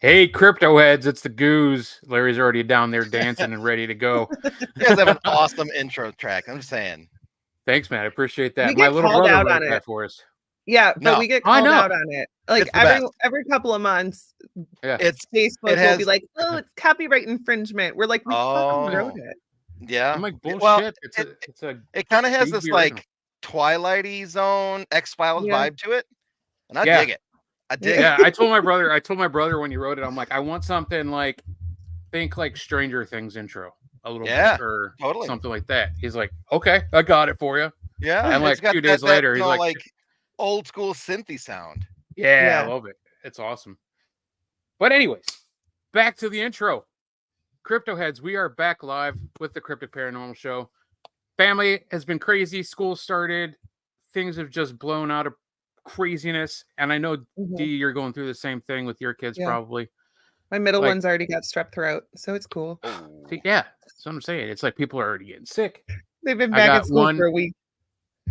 Hey, crypto heads, it's the Goose. Larry's already down there dancing and ready to go. You guys have an awesome intro track. I'm just saying. Thanks, man. I appreciate that. We My get little called brother out wrote on it. that for us. Yeah, but No, we get I called know. out on it. Like It's the best. every couple of months, Yeah. Facebook it will be has- like, "Oh, it's copyright infringement." We're like, "We fucking wrote it." Yeah. I'm like, Well, bullshit. it, It's a it kind of has needs to this be original. like Twilighty Zone X-Files Yeah. vibe to it, and I Yeah. dig it. I dig Yeah, it. I told my brother when he wrote it, I'm like, I want something like think like Stranger Things intro a little Yeah, bit or totally. something like that. He's like, okay, I got it for you. Yeah, And it's like got 2 days that later, he's like, old school synthy sound. yeah, I Yeah. love it. It's awesome. But anyways, back to the intro. Crypto heads, we are back live with the Cryptic Paranormal Show. Family has been crazy. School started. Things have just blown out of craziness. And I know, Mhm. D, you're going through the same thing with your kids, Yeah. probably. My middle Like- one's already got strep throat, so it's cool. Oh, See, yeah, that's what I'm saying. It's like people are already getting sick. They've been I back got at school one- for a week.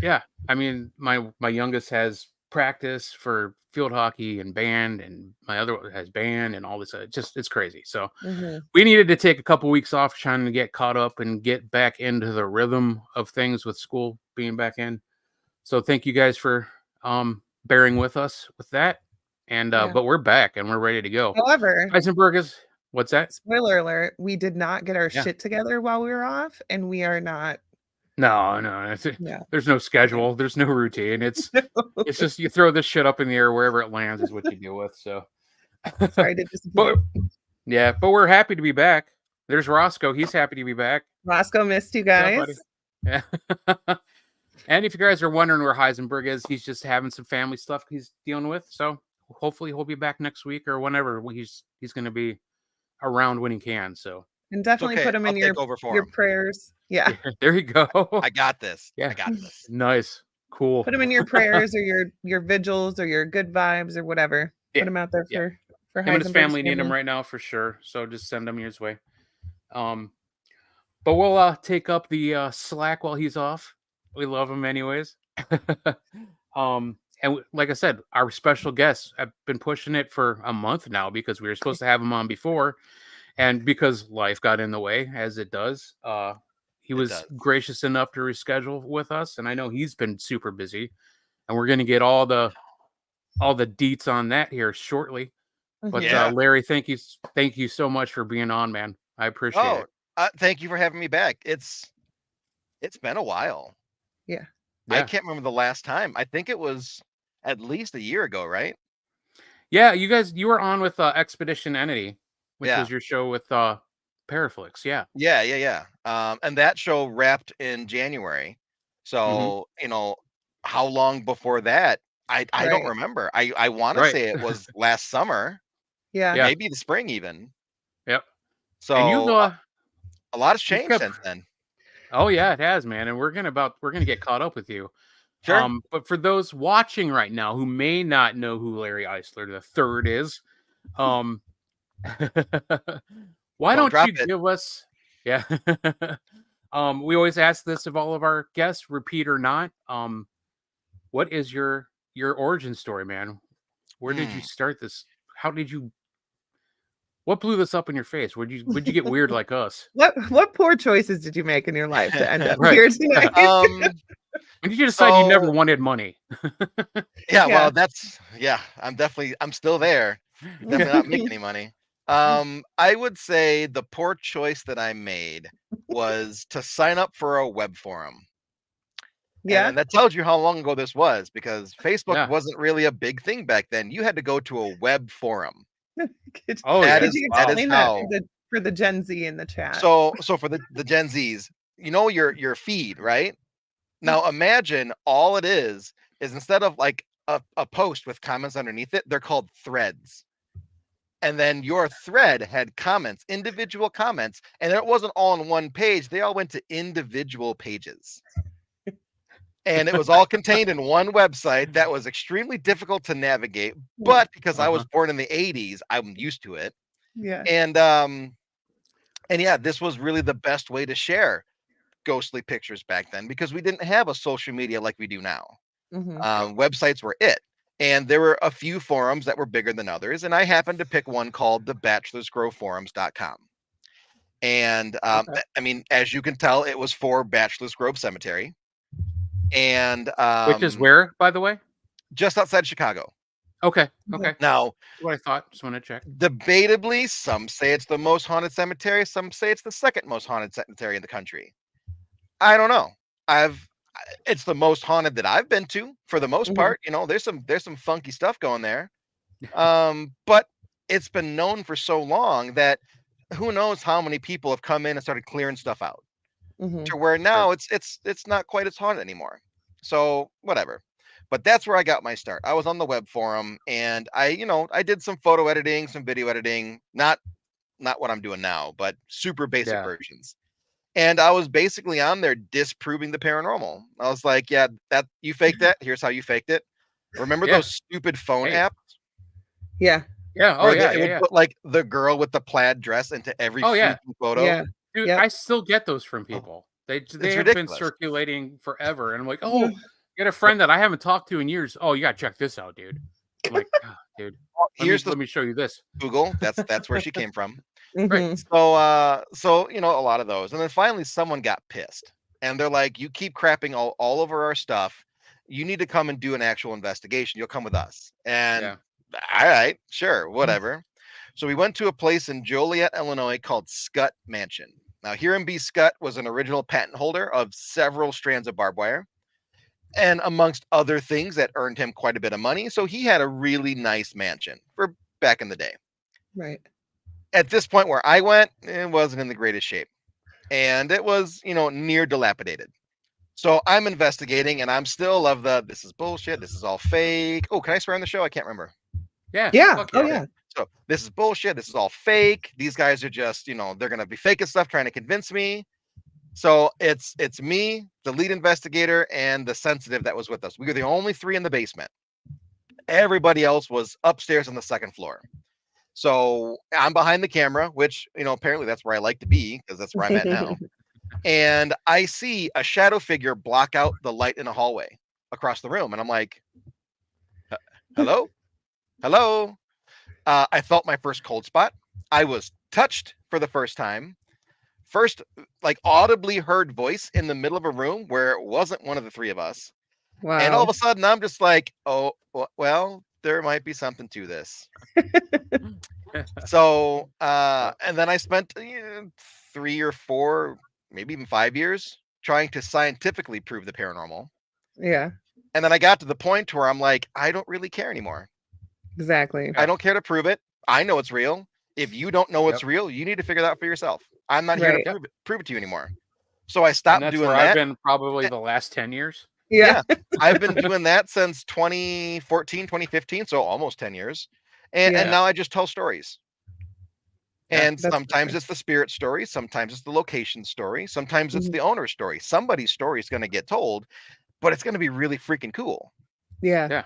Yeah, I mean, my youngest has practice for field hockey and band, and my other one has band and all this. It's crazy. So Mhm. we needed to take a couple weeks off trying to get caught up and get back into the rhythm of things with school being back in. So thank you guys for bearing with us with that. And Yeah. but we're back and we're ready to go. However, Heisenberg is what's that? spoiler alert, we did not get our Yeah. shit together while we were off, and we are not. No. Yeah. There's no schedule. There's no routine. It's just you throw this shit up in the air wherever it lands is what you deal with. So Sorry to disappoint. but we're happy to be back. There's Roscoe. He's happy to be back. Roscoe missed you Yeah, guys. buddy. Yeah. And if you guys are wondering where Heisenberg is, he's just having some family stuff he's dealing with. So hopefully he'll be back next week or whenever he's going to be around when he can. So And definitely okay. put him I'll in take over for your him. prayers. Yeah. there you go. I got this. Yeah. I got this. Nice. Cool. Put him in your prayers or your vigils or your good vibes or whatever. Yeah. Put him out there for Him and his Heisenberg's family need him right now for sure. So just send him his way. But we'll take up the slack while he's off. We love him anyways. And like I said, our special guest, I've been pushing it for a month now because we were supposed to have him on before. And because life got in the way, as it does, he was gracious enough to reschedule with us. And I know he's been super busy. And we're going to get all the deets on that here shortly. But Larry, thank you so much for being on, man. I appreciate it. Thank you for having me back. It's been a while. Yeah. I can't remember the last time. I think it was at least a year ago, right? Yeah, you were on with Expedition Entity, which was your show with Paraflix. Yeah. Yeah. And that show wrapped in January. So, how long before that? I don't remember. I want to say it was last summer. Yeah. Maybe the spring even. Yep. So and you've a lot has changed since then. Oh yeah, it has, man. And we're gonna get caught up with you. Sure. But for those watching right now who may not know who Larry EISSLER the third is, why don't you give us? Yeah. We always ask this of all of our guests, repeat or not. What is your origin story, man? Where did you start this? What blew this up in your face? Would you get weird like us? What poor choices did you make in your life to end up here tonight? When did you decide you never wanted money? Well, I'm still there. Definitely not making any money. I would say the poor choice that I made was to sign up for a web forum. Yeah. And that tells you how long ago this was, because Facebook wasn't really a big thing back then. You had to go to a web forum. That is how for the Gen Z in the chat. So for the Gen Zs, your feed, right? Now imagine all it is instead of like a post with comments underneath it, they're called threads. And then your thread had comments, individual comments, and it wasn't all on one page. They all went to individual pages. And it was all contained in one website that was extremely difficult to navigate. But because I was born in the 80s, I'm used to it. Yeah. And this was really the best way to share ghostly pictures back then, because we didn't have a social media like we do now. Websites were it. And there were a few forums that were bigger than others, and I happened to pick one called the bachelorsgroveforums.com. And Okay. I mean, as you can tell, it was for Bachelor's Grove Cemetery. And Which is where, by the way? just outside Chicago. Okay. Okay. Now, that's what I thought. Just want to check. Debatably, some say it's the most haunted cemetery. Some say it's the second most haunted cemetery in the country. I don't know. It's the most haunted that I've been to for the most part. You know, there's some funky stuff going there. But it's been known for so long that who knows how many people have come in and started clearing stuff out to where now it's not quite as haunted anymore. So whatever. But that's where I got my start. I was on the web forum, and I did some photo editing, some video editing, not what I'm doing now, but super basic versions. And I was basically on there disproving the paranormal. I was like, yeah, that you faked that. Here's how you faked it. Remember those stupid phone apps? Yeah. Yeah. Oh, yeah. It would put like the girl with the plaid dress into every photo. Yeah. Dude, I still get those from people. They have ridiculous. been circulating forever. And I'm like, oh, get a friend that I haven't talked to in years. Oh, you got to check this out, dude. I'm like, oh, dude, let me show you this. Google. That's where she came from. Right. So a lot of those. And then finally someone got pissed. And they're like, you keep crapping all over our stuff. You need to come and do an actual investigation. You'll come with us. And all right, sure, whatever. So we went to a place in Joliet, Illinois called Scut Mansion. Now, Hiram B. Scut was an original patent holder of several strands of barbed wire, and amongst other things that earned him quite a bit of money. So he had a really nice mansion for back in the day. Right. At this point where I went, it wasn't in the greatest shape. And it was, near dilapidated. So I'm investigating, and I'm still of this is bullshit. This is all fake. Oh, can I swear on the show? I can't remember. Yeah. Oh, yeah. So this is bullshit. This is all fake. These guys are just, they're going to be faking stuff, trying to convince me. So it's me, the lead investigator, and the sensitive that was with us. We were the only three in the basement. Everybody else was upstairs on the second floor. So I'm behind the camera, which, apparently that's where I like to be because that's where I'm at now. And I see a shadow figure block out the light in a hallway across the room. And I'm like, hello? Hello? I felt my first cold spot. I was touched for the first time. First, like audibly heard voice in the middle of a room where it wasn't one of the three of us. Wow. And all of a sudden I'm just like, oh, well, there might be something to this. So, and then I spent 3 or 4, maybe even 5 years trying to scientifically prove the paranormal. Yeah. And then I got to the point where I'm like, I don't really care anymore. Exactly. I don't care to prove it. I know it's real. If you don't know it's real, you need to figure that out for yourself. I'm not here to prove it to you anymore. So I stopped doing that. I've been probably the last 10 years. Yeah. I've been doing that since 2014, 2015. So almost 10 years. And now I just tell stories. And sometimes it's the spirit story. Sometimes it's the location story. Sometimes it's the owner's story. Somebody's story is going to get told, but it's going to be really freaking cool. Yeah. Yeah.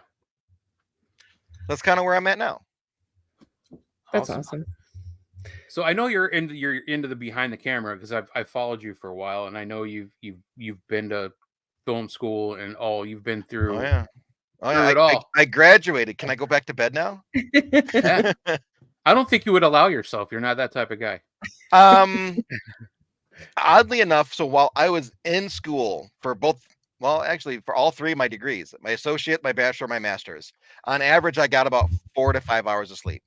That's kind of where I'm at now. That's awesome. So I know you're into the behind the camera because I've followed you for a while, and I know you've been to film school and you've been through. Oh yeah. It all. I graduated. Can I go back to bed now? Yeah. I don't think you would allow yourself. You're not that type of guy. Oddly enough, so while I was in school for for all three of my degrees, my associate, my bachelor, my master's, on average, I got about 4 to 5 hours of sleep.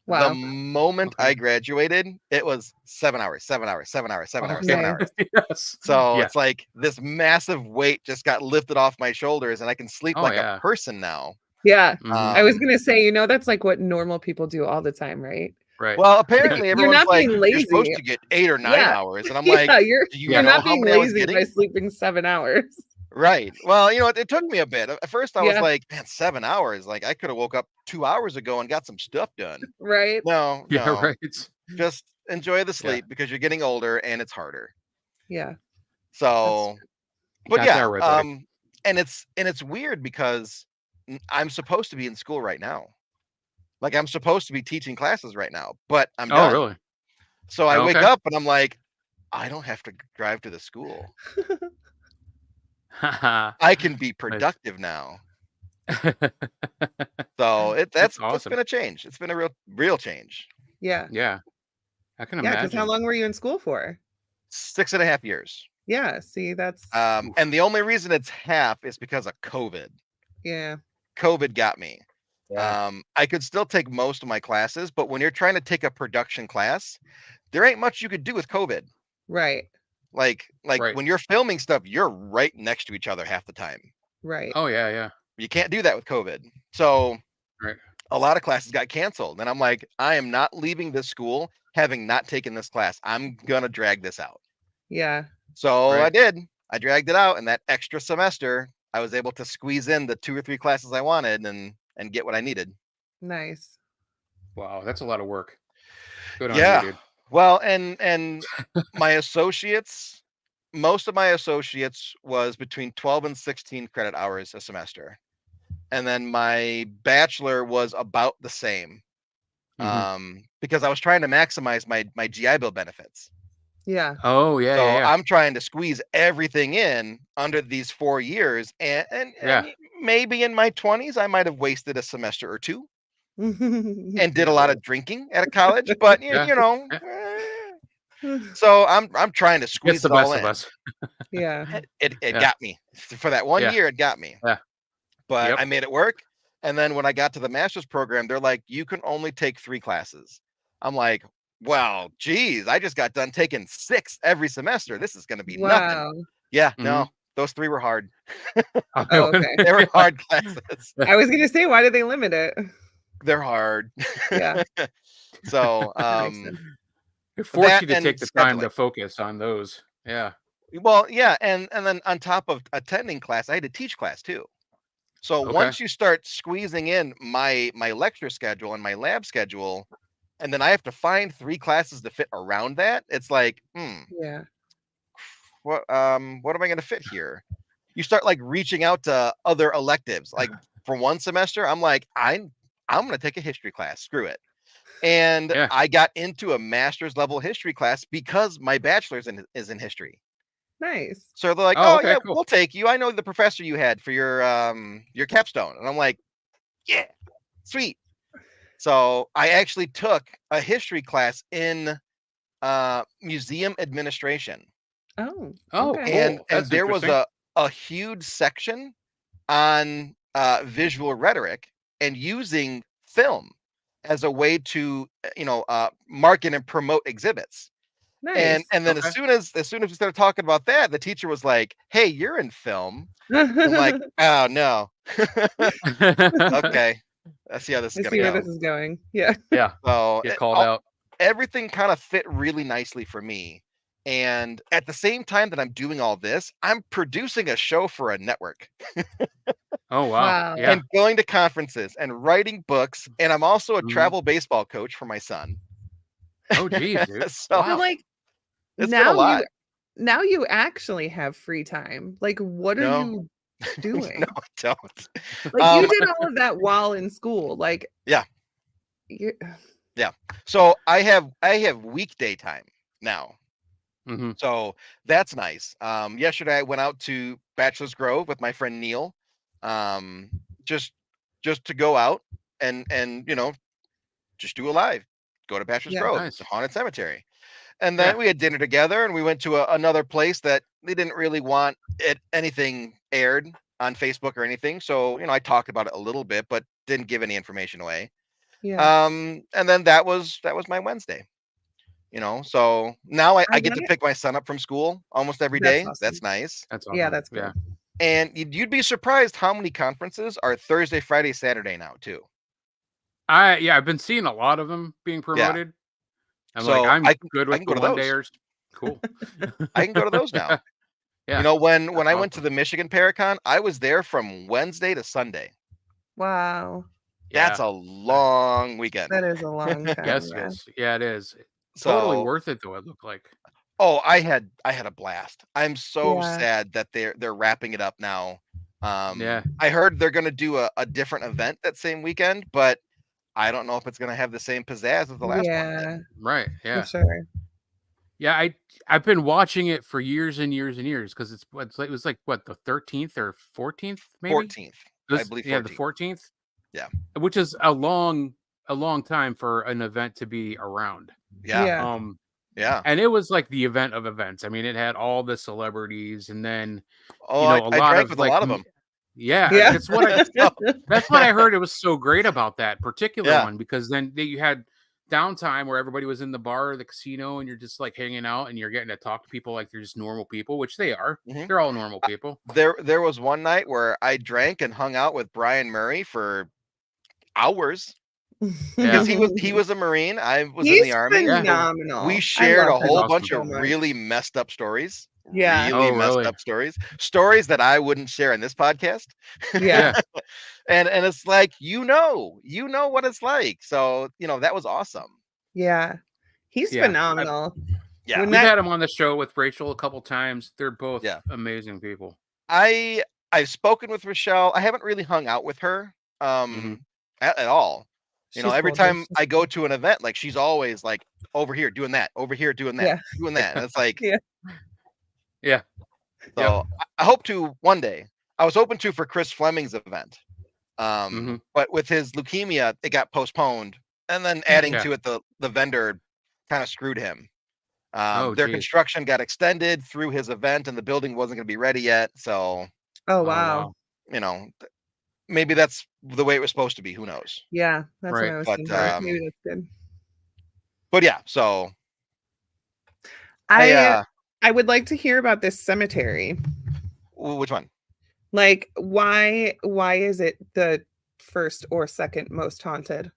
Wow. The moment I graduated, it was 7 hours, 7 hours, 7 hours, 7 hours, 7 hours. Yes. So it's like this massive weight just got lifted off my shoulders, and I can sleep like a person now. Yeah. I was going to say, that's like what normal people do all the time, right? Right. Well, apparently everyone's like, you're supposed to get 8 or 9 hours. And I'm like, you're not being lazy by sleeping 7 hours. Right. Well, it took me a bit. At first I was like, man, 7 hours. Like I could have woke up 2 hours ago and got some stuff done. Right. No. Yeah, right. Just enjoy the sleep because you're getting older and it's harder. Yeah. So, but and it's weird because I'm supposed to be in school right now. Like I'm supposed to be teaching classes right now, but I'm done. Oh, really? So I wake up and I'm like, I don't have to drive to the school. I can be productive now. So That's it's awesome. been a change. It's been a real change. Yeah. Yeah, I can Yeah, because how imagine. long were you in school for? 6.5 years. Yeah, see, that's And the only reason it's half is because of COVID. yeah, COVID got me. Yeah. I could still take most of my classes, but when you're trying to take a production class, there ain't much you could do with COVID. right, Like Right. when you're filming stuff, you're right next to each other half the time. right. Oh yeah, yeah. You can't do that with COVID. So Right. a lot of classes got canceled. And I'm like, I am not leaving this school having not taken this class. I'm gonna drag this out. Yeah, So I Right. did. I dragged it out, and that extra semester, I was able to squeeze in the 2 or 3 classes I wanted and get what I needed. nice. Wow, that's a lot of work. Good on you, Yeah. dude. Well, and my associates, most of my associates was between 12 and 16 credit hours a semester. And then my bachelor was about the same. Mhm. Because I was trying to maximize my GI Bill benefits. Yeah. Oh yeah, yeah, So yeah. I'm trying to squeeze everything in under these 4 years, and Yeah. maybe in my 20s I might have wasted a semester or 2 and did a Yeah. lot of drinking at a college, but Yeah. Yeah. so I'm trying to Gets squeeze the it all best of in. us. Yeah. It Yeah. got me for that 1 Yeah. year. It got me, Yeah. but I Yep. made it work. And then when I got to the master's program, they're like, you can only take 3 classes. I'm like, well, geez, I just got done taking 6 every semester. This is going to be nothing. Wow. Yeah, no, Mhm. those 3 were hard. Oh, okay. They were Yeah. hard classes. I was gonna say, why did they limit it? They're hard. Yeah, So, that makes sense. It forced that you to and take the time to scheduling. focus on those. Yeah. Well, yeah, and then on top of attending class, I had to teach class too. So Okay. once you start squeezing in my lecture schedule and my lab schedule, and then I have to find 3 classes to fit around that, it's like, Yeah. what am I going to fit here? You start like reaching out to other electives. Like for one semester, I'm like, I'm going to take a history class. Screw it. And Yeah. I got into a master's level history class because my bachelor's is in history. Nice. So they're like, Oh, "Oh okay, yeah, cool. we'll take you. I know the professor you had for your capstone." And I'm like, "Yeah, sweet." So I actually took a history class in museum administration, Oh, Oh, okay. cool. and That's there was interesting. a huge section on visual rhetoric and using film as a way to market and promote exhibits. And Nice. and then Okay. as soon as we started talking about that, the teacher was like, "Hey, you're in film." I'm like, "Oh no, okay, let's see how this is I gonna see where go." this is going. Yeah. Yeah. So Get called out. everything kind of fit really nicely for me. And at the same time that I'm doing all this, I'm producing a show for a network Oh, wow. Wow. Yeah. and going to conferences and writing books. And I'm also a Mhm. travel baseball coach for my son. Oh, geez, dude. So So, Wow. like, it's been a now you lot. now you actually have free time. Like, what are No, you no, doing? I don't. Like, you did all of that while in school. Like, Yeah, you yeah. So I have weekday time now. Mhm. So that's nice. Yesterday I went out to Bachelor's Grove with my friend Neil, um, just just to go out and just do a live, go to Bachelor's yeah. Grove, the Nice. haunted cemetery, and then Yeah. we had dinner together and we went to another place that they didn't really want anything aired on Facebook or anything. So I talked about it a little bit, but didn't give any information away. Yeah. And then that was my Wednesday. So now I I get to bet pick my son up from school almost every that's day. That's awesome. nice. That's Yeah, awesome. that's Yeah. good. And you'd be surprised how many conferences are Thursday, Friday, Saturday now too. I've been seeing a lot of them being Yeah. promoted. I'm like, So I'm I can good I with can the go to one those. dayers. Cool. I can go to those now. Yeah. When That's I went to awesome. the Michigan Paracon, I was there from Wednesday to Sunday. Wow. That's Yeah. a Uh, long weekend. That is a long time, yes, it yeah. is. Yeah, it is. Totally So, worth it though, it looked like. oh, I had a blast. I'm so Yeah. sad that they're wrapping it up now. Yeah. I heard they're gonna do a different event that same weekend, but I don't know if it's gonna have the same pizzazz as the last one did. Yeah, Right. for Yeah. sure. Yeah, I've been watching it for years and years and years because it was like what, the 13th or 14th maybe? 14th. I believe 14th. The 14th. Yeah, which is a long time for an event to be around. Yeah. Yeah. And it was like the event of events. I mean, it had all the celebrities, and then Oh, a I lot drank of with like, a lot of them. Yeah. that's what I heard. It was so great about that particular one, because then you had downtime where everybody was in the bar or the casino, and you're just like hanging out, and you're getting to talk to people like they're just normal people, which they are. They're all normal people. There was one night where I drank and hung out with Brian Murray for hours. Because he was a Marine. I was in the Army. Phenomenal. We shared a whole bunch so of really messed up stories. Yeah. Really messed up stories that I wouldn't share in this podcast. Yeah. and it's like, you know what it's like. So, that was awesome. Yeah. He's phenomenal. We've had him on the show with Rachel a couple times. They're both amazing people. I've spoken with Rochelle. I haven't really hung out with her at all. Every time I go to an event, like, she's always like over here doing that, over here doing that, doing that. And it's like, yeah. So I hope to one day. I was hoping to for Chris Fleming's event. But with his leukemia, it got postponed. And then adding to it, the vendor kind of screwed him. Their construction got extended through his event, and the building wasn't going to be ready yet. So, wow. Maybe that's the way it was supposed to be. Who knows? Yeah, that's what I was thinking. Maybe that's good. But yeah, so I would like to hear about this cemetery. Which one? Like, why is it the first or second most haunted?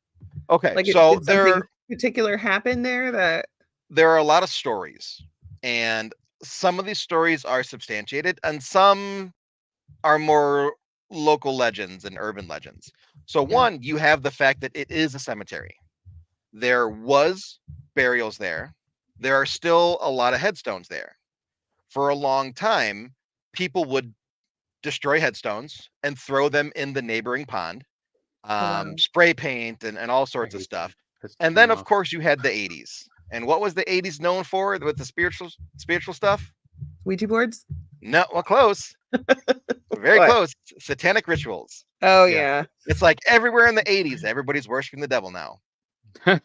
Okay, like, so did something particular happen there that there are a lot of stories, and some of these stories are substantiated, and some are more local legends and urban legends. So one, you have the fact that it is a cemetery. There was burials there. There are still a lot of headstones there. For a long time, people would destroy headstones and throw them in the neighboring pond, spray paint and all sorts of stuff. And then, of course, you had the 80s. And what was the 80s known for with the spiritual stuff? Ouija boards? No, well, close. Very close. Satanic rituals. Oh, yeah. It's like everywhere in the 80s, everybody's worshiping the devil now. And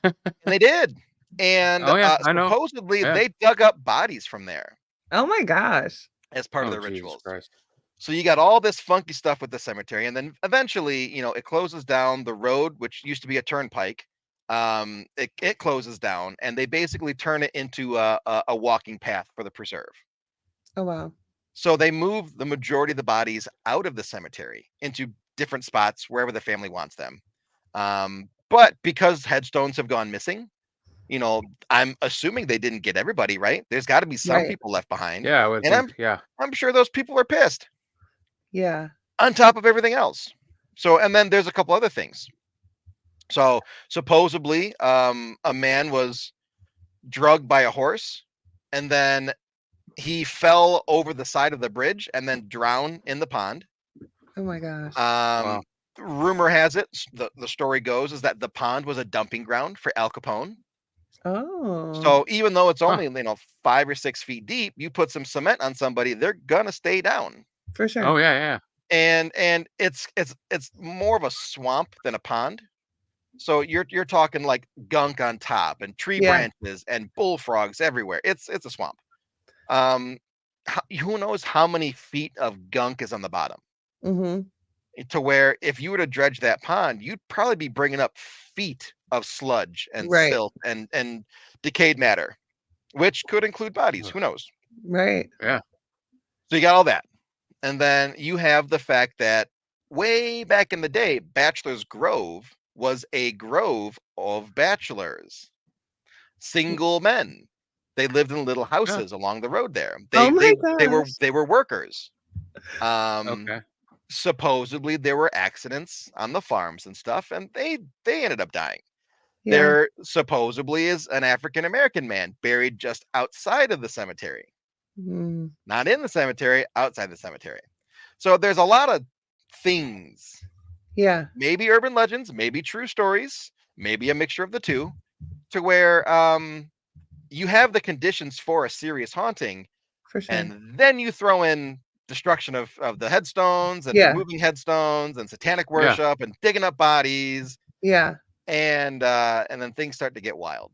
they did. And supposedly they dug up bodies from there. Oh, my gosh. As part of their rituals. So you got all this funky stuff with the cemetery. And then eventually, it closes down the road, which used to be a turnpike. It closes down, and they basically turn it into a walking path for the preserve. Oh, wow. So they move the majority of the bodies out of the cemetery into different spots wherever the family wants them. But because headstones have gone missing, I'm assuming they didn't get everybody, right? There's got to be some people left behind. Yeah, I'm sure those people are pissed. Yeah. On top of everything else. So, and then there's a couple other things. So supposedly, a man was drugged by a horse, and then he fell over the side of the bridge and then drowned in the pond. Oh my gosh. Rumor has it, the story goes, is that the pond was a dumping ground for Al Capone. Oh. So even though it's only 5 or 6 feet deep, you put some cement on somebody, they're gonna stay down. For sure. Oh yeah. And it's more of a swamp than a pond. So you're talking like gunk on top and tree branches and bullfrogs everywhere. It's a swamp. Who knows how many feet of gunk is on the bottom? To where if you were to dredge that pond, you'd probably be bringing up feet of sludge and silt and decayed matter, which could include bodies. Who knows? Right. Yeah. So you got all that. And then you have the fact that way back in the day, Bachelor's Grove was a grove of bachelors, single men. They lived in little houses along the road there. They were workers. Supposedly there were accidents on the farms and stuff, and they ended up dying. There supposedly is an African American man buried just outside of the cemetery. Not in the cemetery, outside the cemetery. So there's a lot of things. Yeah. Maybe urban legends, maybe true stories, maybe a mixture of the two, to where you have the conditions for a serious haunting. For sure. And then you throw in destruction of the headstones and Yeah. removing headstones and satanic Yeah. worship and digging up bodies. Yeah. And then things start to get wild.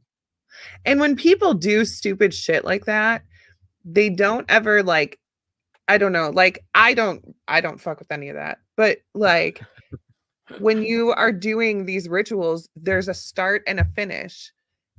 And when people do stupid shit like that, they don't ever like, I don't know, like I don't fuck with any of that. But like when you are doing these rituals, there's a start and a finish.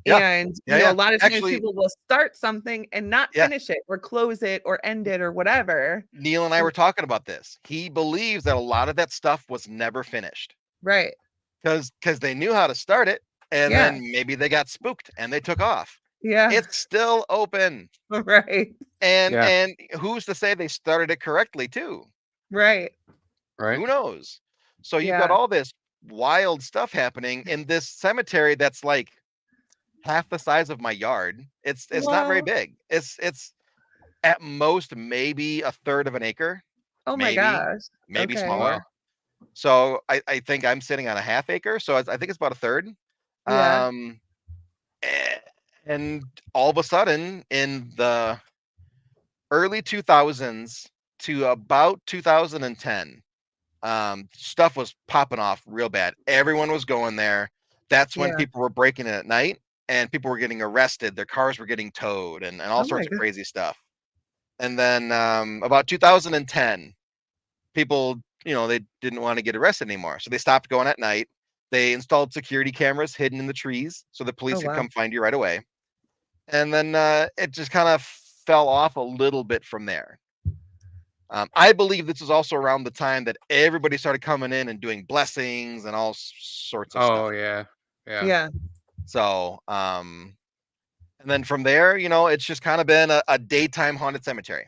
Yeah. And Yeah, you know, yeah. a lot of times Actually, people will start something and not yeah. finish it or close it or end it or whatever. Neil and I were talking about this. He believes that a lot of that stuff was never finished Right. because they knew how to start it, and Yeah. then maybe they got spooked and they took off. Yeah. It's still open, Right. and Yeah. who's to say they started it correctly too? Right. Right. Who knows? So you've got Yeah. all this wild stuff happening in this cemetery that's like half the size of my yard. It's not very Well, big. It's at most maybe a third of an acre, oh my maybe gosh. Okay. smaller. Wow. So I think I'm sitting on a half acre. So I think it's about a third. Yeah. Eh, and all of a sudden in the early 2000s to about 2010, stuff was popping off real bad. Everyone was going there. That's when Yeah. people were breaking in at night and people were getting arrested. Their cars were getting towed and all Oh my sorts of god. crazy stuff. And then about 2010, people, they didn't want to get arrested anymore. So they stopped going at night. They installed security cameras hidden in the trees so the Oh police could wow. come find you right away. And then it just kind of fell off a little bit from there. I believe this is also around the time that everybody started coming in and doing blessings and all sorts of stuff. Oh yeah. Yeah. Yeah. So, and then from there, it's just kind of been a daytime haunted cemetery.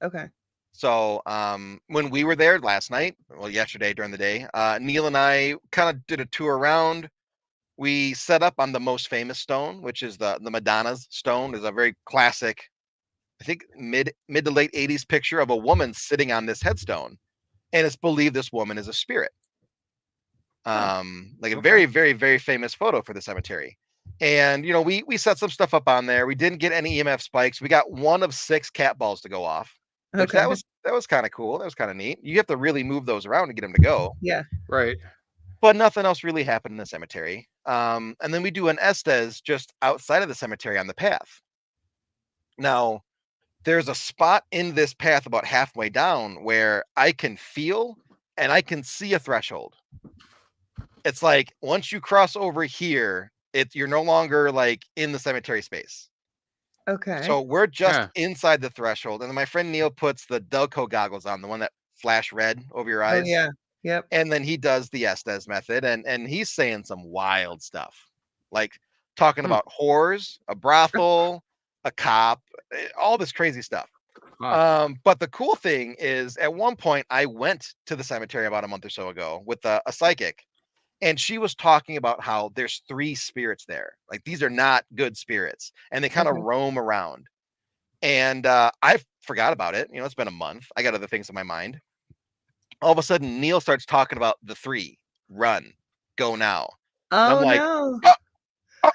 Okay. So, when we were there last night, well, yesterday during the day, Neil and I kind of did a tour around. We set up on the most famous stone, which is the Madonna's stone. Is a very classic, I think mid to late 80s picture of a woman sitting on this headstone, and it's believed this woman is a spirit. Like a Okay. very, very, very famous photo for the cemetery. And we set some stuff up on there. We didn't get any EMF spikes. We got one of 6 cat balls to go off, which Okay. that was kind of cool. That was kind of neat. You have to really move those around to get them to go. Yeah. Right. But nothing else really happened in the cemetery. And then we do an Estes just outside of the cemetery on the path. Now, there's a spot in this path about halfway down where I can feel and I can see a threshold. It's like once you cross over here, you're no longer like in the cemetery space. Okay. So we're just Yeah. inside the threshold. And then my friend Neil puts the Delco goggles on, the one that flash red over your Oh eyes. yeah. Yep. And then he does the Estes method, and he's saying some wild stuff, like talking about whores, a brothel, a cop, all this crazy stuff. Wow. But the cool thing is, at one point, I went to the cemetery about a month or so ago with a psychic, and she was talking about how there's 3 spirits there. Like these are not good spirits, and they kind of Okay. roam around. And I forgot about it. It's been a month. I got other things in my mind. All of a sudden, Neil starts talking about the 3. Run, go now. And I'm Oh like, no.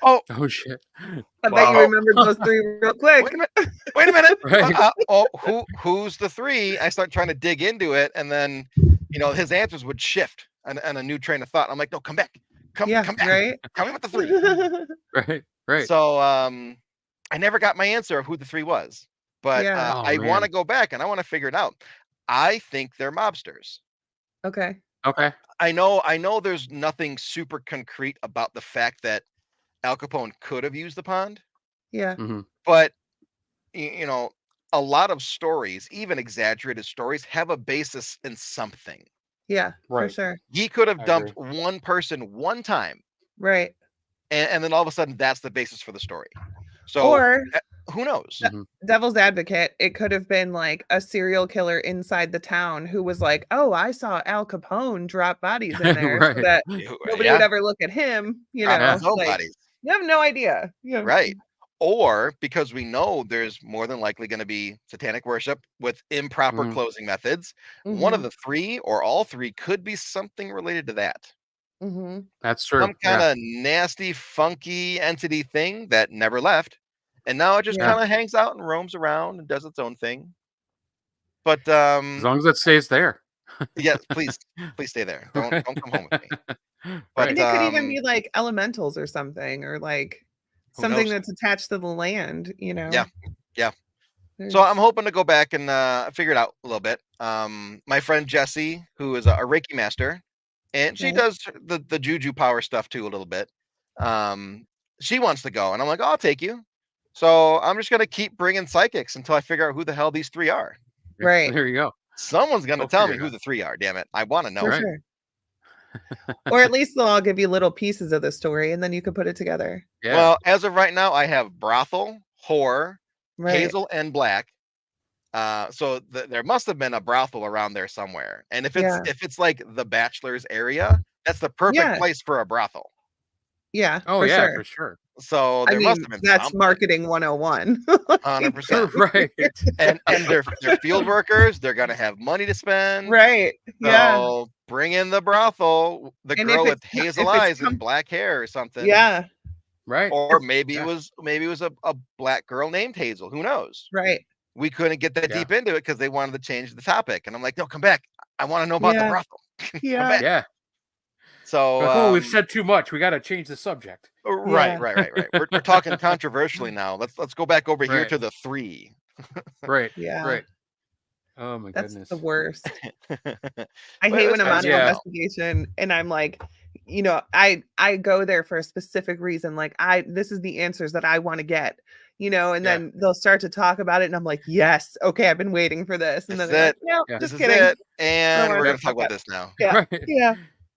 oh, Oh shit. I bet you Wow. remembered those 3 real quick. wait a minute. Right. Who's the 3? I start trying to dig into it, and then his answers would shift and a new train of thought. I'm like, no, come back, come Yeah. back. Right. Tell me what the 3. Right. Right. So I never got my answer of who the 3 was, but Yeah. Oh I want to man. go back and I want to figure it out. I think they're mobsters. Okay. Okay. I know there's nothing super concrete about the fact that Al Capone could have used the pond, Yeah. Mm-hmm. but a lot of stories, even exaggerated stories, have a basis in something. Yeah. For Right. sure. He could have I dumped agree. one person one time, Right. and then all of a sudden that's the basis for the story. So Or who knows? de- Mm-hmm. devil's advocate, it could have been like a serial killer inside the town who was like, "Oh, I saw Al Capone drop bodies in there," so Right. that nobody would Yeah, ever look at him. You dropping know, his own like bodies, you have no idea. Yeah. right? Or because we know there's more than likely going to be satanic worship with improper Mm-hmm. closing methods. One of Mm-hmm. the 3 or all 3 could be something related to that. Mm-hmm. That's true. Some kind Yeah. of nasty, funky entity thing that never left. And now it just Yeah. kind of hangs out and roams around and does its own thing. But As long as it stays there. yes, please stay there. Don't Right. come home with me. And But it could even be like elementals or something, or like who something knows? that's attached to the land, you know. Yeah. So There's- I'm hoping to go back and figure it out a little bit. My friend Jessie, who is a Reiki master, and she Okay. does the juju power stuff too a little bit. She wants to go, and I'm like, I'll take you. So I'm just gonna keep bringing psychics until I figure out who the hell these 3 are. Right. There you go. Someone's gonna Go tell figure me it who out. the 3 are. Damn it, I want to know. For Right. sure. Or at least they'll all give you little pieces of the story, and then you could put it together. Yeah. Well, as of right now, I have brothel, whore, Right. hazel, and black. So there must have been a brothel around there somewhere. And if it's like the Bachelor's area, that's the perfect Yeah. place for a brothel. Yeah. Oh for yeah, sure. for sure. So I there must mean, have been that's something. marketing 101. 100%. Right. And they're field workers. They're gonna have money to spend. Right. Yeah. So bring in the brothel, the And girl if with it's hazel if it's eyes and black hair or something. yeah. Right. Or maybe Yeah. it was a black girl named Hazel. Who knows? Right. We couldn't get that Yeah. deep into it because they wanted to change the topic. And I'm like, no, come back. I want to know about the Yeah. brothel. Come Yeah. back. Yeah. So Like, oh, we've said too much. We got to change the subject. right. Yeah. We're talking controversially now. Let's go back over here Right. to the 3. Right. Yeah. Right. Oh my That's goodness. the worst. I But hate when it's I'm fun. on an Yeah. investigation and I'm like, you know, I go there for a specific reason. Like this is the answers that I want to get, you know, and Yeah. then they'll start to talk about it and I'm like, yes, okay, I've been waiting for this. And This then is they're like, it. no, Yeah. This just is kidding. it. And wanna we're know gonna talk about about that. this now. Yeah. Right. Yeah.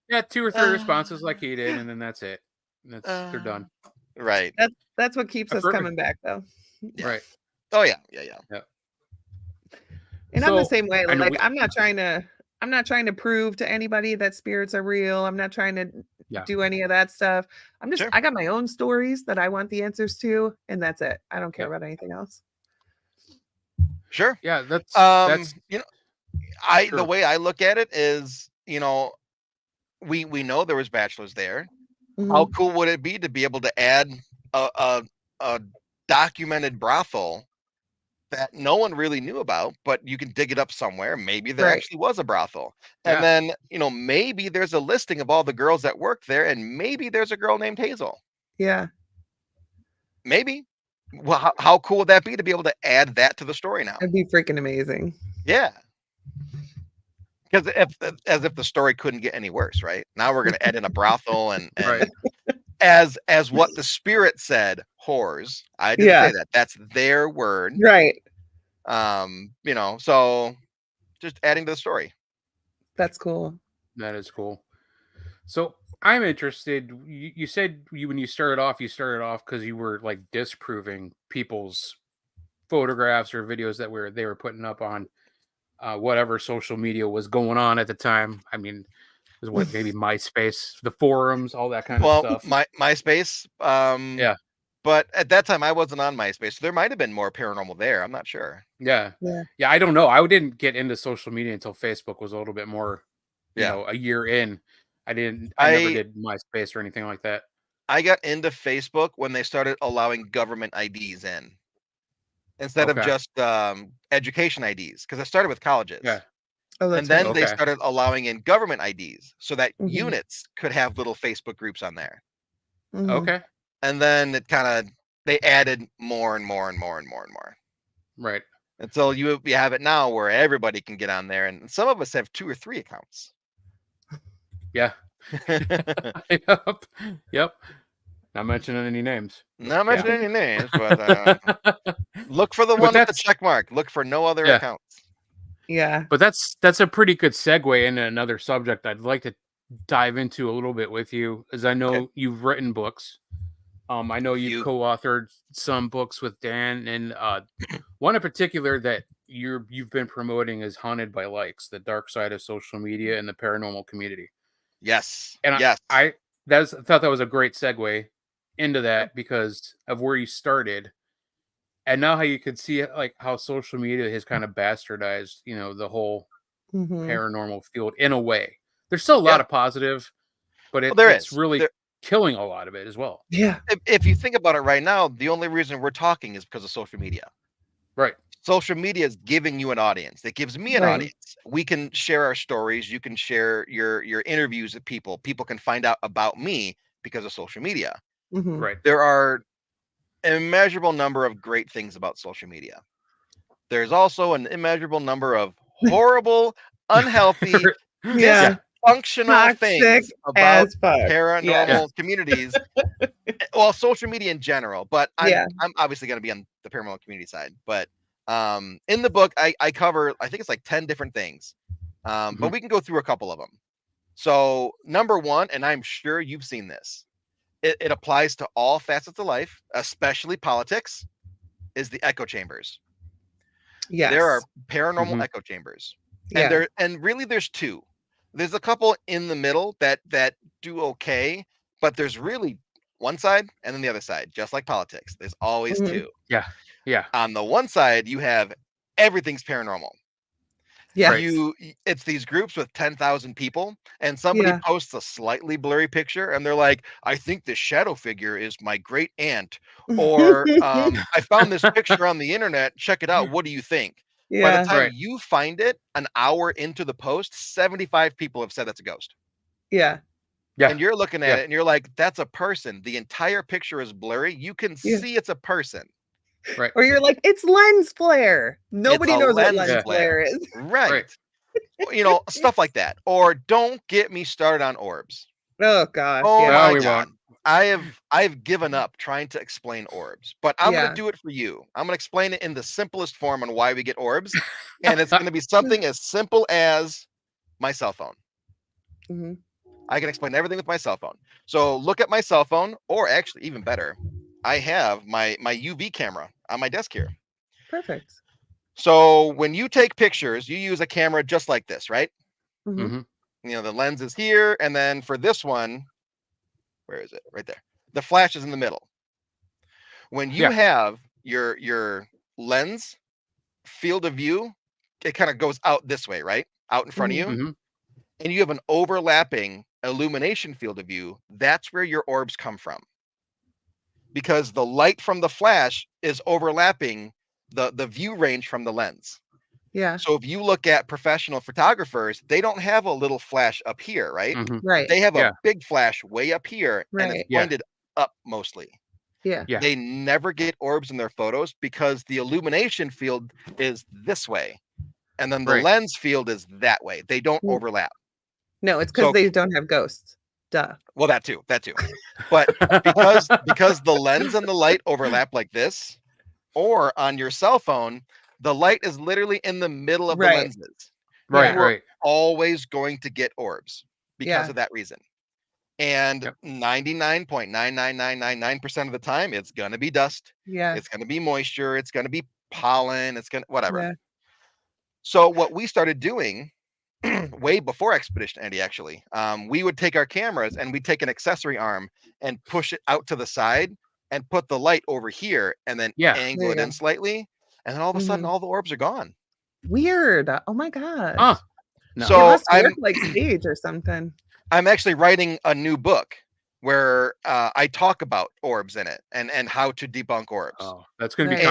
Yeah, 2 or 3 responses like he did, and then that's it. They're done. Right. That's what keeps I've us heard- coming back though. Yeah. Right. Oh yeah. And I'm the So, same way. I know Like we- I'm not trying to prove to anybody that spirits are real. I'm not trying to Yeah. do any of that stuff. Sure. I got my own stories that I want the answers to, and that's it. I don't care Yeah. about anything else. Sure. Yeah, that's You know, Sure. the way I look at it is, you know, we know there was bachelors there. Mhm. How cool would it be to be able to add a documented brothel that no one really knew about, but you can dig it up somewhere. Maybe there Right. actually was a brothel. Yeah. And then, you know, maybe there's a listing of all the girls that work there, and maybe there's a girl named Hazel. Yeah. Maybe. Well, how cool would that be to be able to add that to the story now? It'd be freaking amazing. Yeah. Because as if the story couldn't get any worse, right? Now we're gonna add in a brothel and Right. as what the spirit said, whores. I didn't Yeah. say that. That's their word. Right. You know, so just adding to the story. That's cool. That is cool. So I'm interested. You said when you started off because you were like disproving people's photographs or videos that they were putting up on whatever social media was going on at the time. I mean, it was what, maybe MySpace, the forums, all that kind of stuff. MySpace. Yeah. But at that time I wasn't on MySpace, so there might have been more paranormal there. I'm not sure. Yeah. Yeah. Yeah, I don't know. I didn't get into social media until Facebook was a little bit more, Yeah. a year in. I never did MySpace or anything like that. I got into Facebook when they started allowing government IDs in instead of Okay. just education IDs, because I started with colleges. Yeah. Oh, that's And then right. they Okay. started allowing in government IDs so that Mhm. units could have little Facebook groups on there. Mhm. Okay. And then they added more and more and more and more and more Right. until you have it now where everybody can get on there, and some of us have 2 or 3 accounts. Yeah. Yep. Yep. Not mentioning any names. Not mentioning any names, but look for the But one with the that's- check mark. Look for no other Yeah. accounts. Yeah. But that's a pretty good segue into another subject I'd like to dive into a little bit with you, as I know you've written books. I know you've co-authored some books with Dan, and one in particular that you've been promoting is Haunted by Likes, the dark side of social media and the paranormal community. Yes. And yes. I thought that was a great segue into that because of where you started, and now how you could see like how social media has kind of bastardized, the whole Mhm. paranormal field in a way. There's still a lot of positive, but it's really killing a lot of it as well. Yeah. If you think about it right now, the only reason we're talking is because of social media. Right. Social media is giving you an audience. It gives me an Right. audience. We can share our stories. You can share your interviews with people. People can find out about me because of social media. Mhm. Right. There are an immeasurable number of great things about social media. There's also an immeasurable number of horrible, unhealthy, Yeah. dysfunctional Toxic things about as fuck. Yeah. paranormal communities. Well, social media in general, but Yeah. I'm obviously going to be on the paranormal community side. But in the book, I cover, I think it's like 10 different things, but we can go through a couple of them. So number one, and I'm sure you've seen this, it applies to all facets of life, especially politics, is the echo chambers. Yes. There are paranormal echo chambers, and really there's two. There's a couple in the middle that do okay, but there's really one side and then the other side, just like politics. There's always two. Yeah. Yeah. On the one side, you have everything's paranormal. Yeah. It's these groups with 10,000 people, and somebody posts a slightly blurry picture, and they're like, "I think this shadow figure is my great aunt," or "I found this picture on the internet. Check it out. What do you think?" By the time you find it, an hour into the post, 75 people have said that's a ghost. Yeah. Yeah. And you're looking at it, and you're like, "That's a person." The entire picture is blurry. You can see it's a person. Right. Or you're like, it's lens flare. Nobody It's a knows what lens lens flare is. Right. You know, stuff like that. Or don't get me started on orbs. Oh gosh. Oh Yeah. my we God. won't. I've given up trying to explain orbs, but I'm gonna Yeah. do it for you. I'm gonna explain it in the simplest form on why we get orbs, and it's gonna be something as simple as my cell phone. Mhm. I can explain everything with my cell phone. So look at my cell phone, or actually even better, I have my UV camera on my desk here. Perfect. So when you take pictures, you use a camera just like this, right? Mhm. You know, the lens is here, and then for this one, where is it? Right there. The flash is in the middle. When you have your lens field of view, it kind of goes out this way, right? Out in front of you. And you have an overlapping illumination field of view. That's where your orbs come from. Because the light from the flash is overlapping the view range from the lens. Yeah. So if you look at professional photographers, they don't have a little flash up here, right? Right. They have a big flash way up here, and it's Right. pointed up mostly. Yeah. They never get orbs in their photos because the illumination field is this way, and then the lens field is that way. They don't overlap. No, it's because So, they don't have ghosts. Duh. well, that too. But because the lens and the light overlap like this, or on your cell phone, the light is literally in the middle of the lenses. Right. You are always going to get orbs because Yeah. of that reason. And 99.99999% of the time, it's gonna be dust. Yeah. It's gonna be moisture. It's gonna be pollen. It's gonna whatever. Yeah. So what we started doing way before Expedition Andy, actually, we would take our cameras and we'd take an accessory arm and push it out to the side and put the light over here and then angle it in slightly. And then all of a sudden, all the orbs are gone. Weird. Oh my gosh. No. So it must work like stage or something. I'm actually writing a new book where I talk about orbs in it and how to debunk orbs. Oh, that's going to be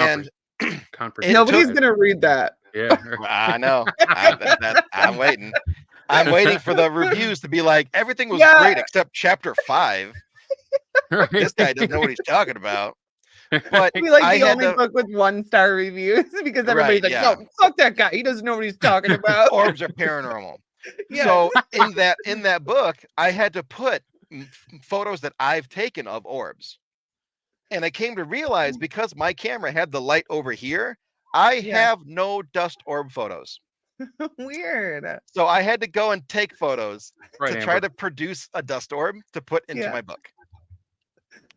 Nobody's going to read that. Yeah. I know. I'm waiting. I'm waiting for the reviews to be like, everything was great except chapter 5. This guy doesn't know what he's talking about. But be like the only book with 1-star reviews because everybody's like, no, fuck that guy. He doesn't know what he's talking about. Orbs are paranormal. So in that book, I had to put photos that I've taken of orbs. And I came to realize because my camera had the light over here, I have no dust orb photos. Weird. So I had to go and take photos to try to produce a dust orb to put into my book.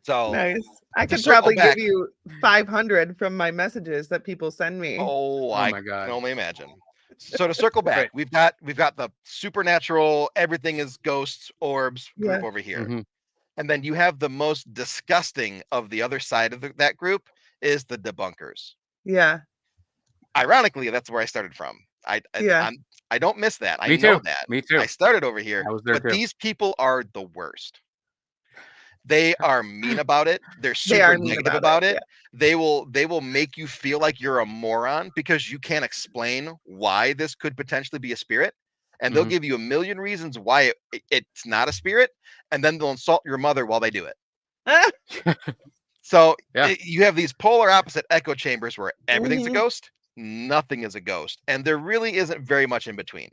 So nice. I could probably give you 500 from my messages that people send me. Oh my God. Can only imagine. So to circle back, we've got the supernatural, everything is ghosts, orbs group over here. And then you have the most disgusting of the other side of that group is the debunkers. Yeah. Ironically, that's where I started from. I don't miss that. I know that. Me too. I started over here. I was there but too. These people are the worst. They are mean about it. They're They are super mean negative about about it, it. They will make you feel like you're a moron because you can't explain why this could potentially be a spirit. And they'll give you a million reasons why it's not a spirit, and then they'll insult your mother while they do it. yeah. So Yeah. you have these polar opposite echo chambers where everything's a Mhm. ghost, nothing is a ghost, and there really isn't very much in between.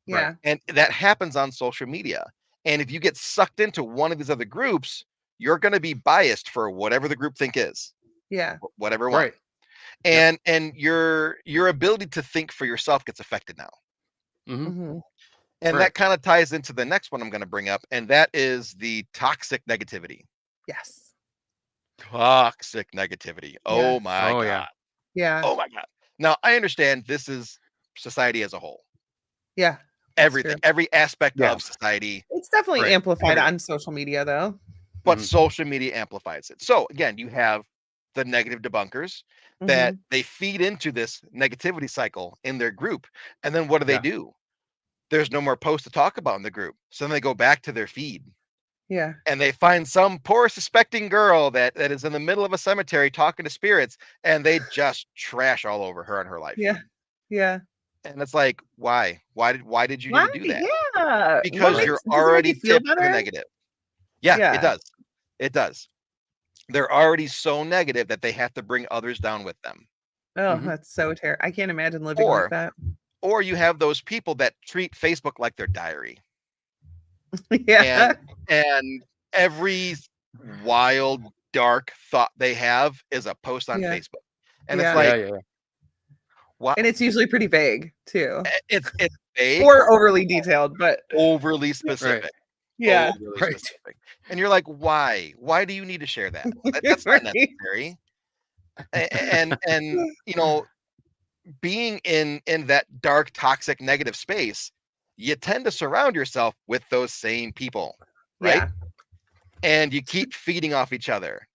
Yeah. And that happens on social media. And if you get sucked into one of these other groups, you're going to be biased for whatever the group think is, Yeah. whatever one. Right. And your ability to think for yourself gets affected now. Mhm. And Right. that kind of ties into the next one I'm going to bring up, and that is the toxic negativity. Yes. Toxic negativity. Oh Yes. my Oh, God. yeah. Yeah. Oh my God. Now, I understand this is society as a whole. Yeah. That's Everything, true. every aspect Yeah. of society, It's definitely Right. amplified everything. on social media, though. But Mhm. social media amplifies it. So again, you have the negative debunkers that Mhm. they feed into this negativity cycle in their group. And then what do they Yeah. do? There's no more posts to talk about in the group. So then they go back to their feed Yeah. and they find some poor suspecting girl that is in the middle of a cemetery talking to spirits, and they just trash all over her and her life. Yeah. Yeah. And it's like, why? Why did you need Why? to do that? Yeah. What Because Right. you're makes does it make you already feel tipped to the better? negative. Yeah, it Yeah. does. It does. They're already so negative that they have to bring others down with them. Oh, Mhm. that's so terrible. I can't imagine living like that. Or you have those people that treat Facebook like their diary. Yeah. And every wild, dark thought they have is a post on Yeah. Facebook. And it's Yeah. Yeah. like, Yeah. what? And it's usually pretty vague too. It's vague Or overly detailed, but overly Right. specific. yeah. Overly Right. specific. And you're like, why? Why do you need to share that? That's not Right. necessary. And you know, being in that dark, toxic, negative space, you tend to surround yourself with those same people, right? Yeah. And you keep feeding off each other.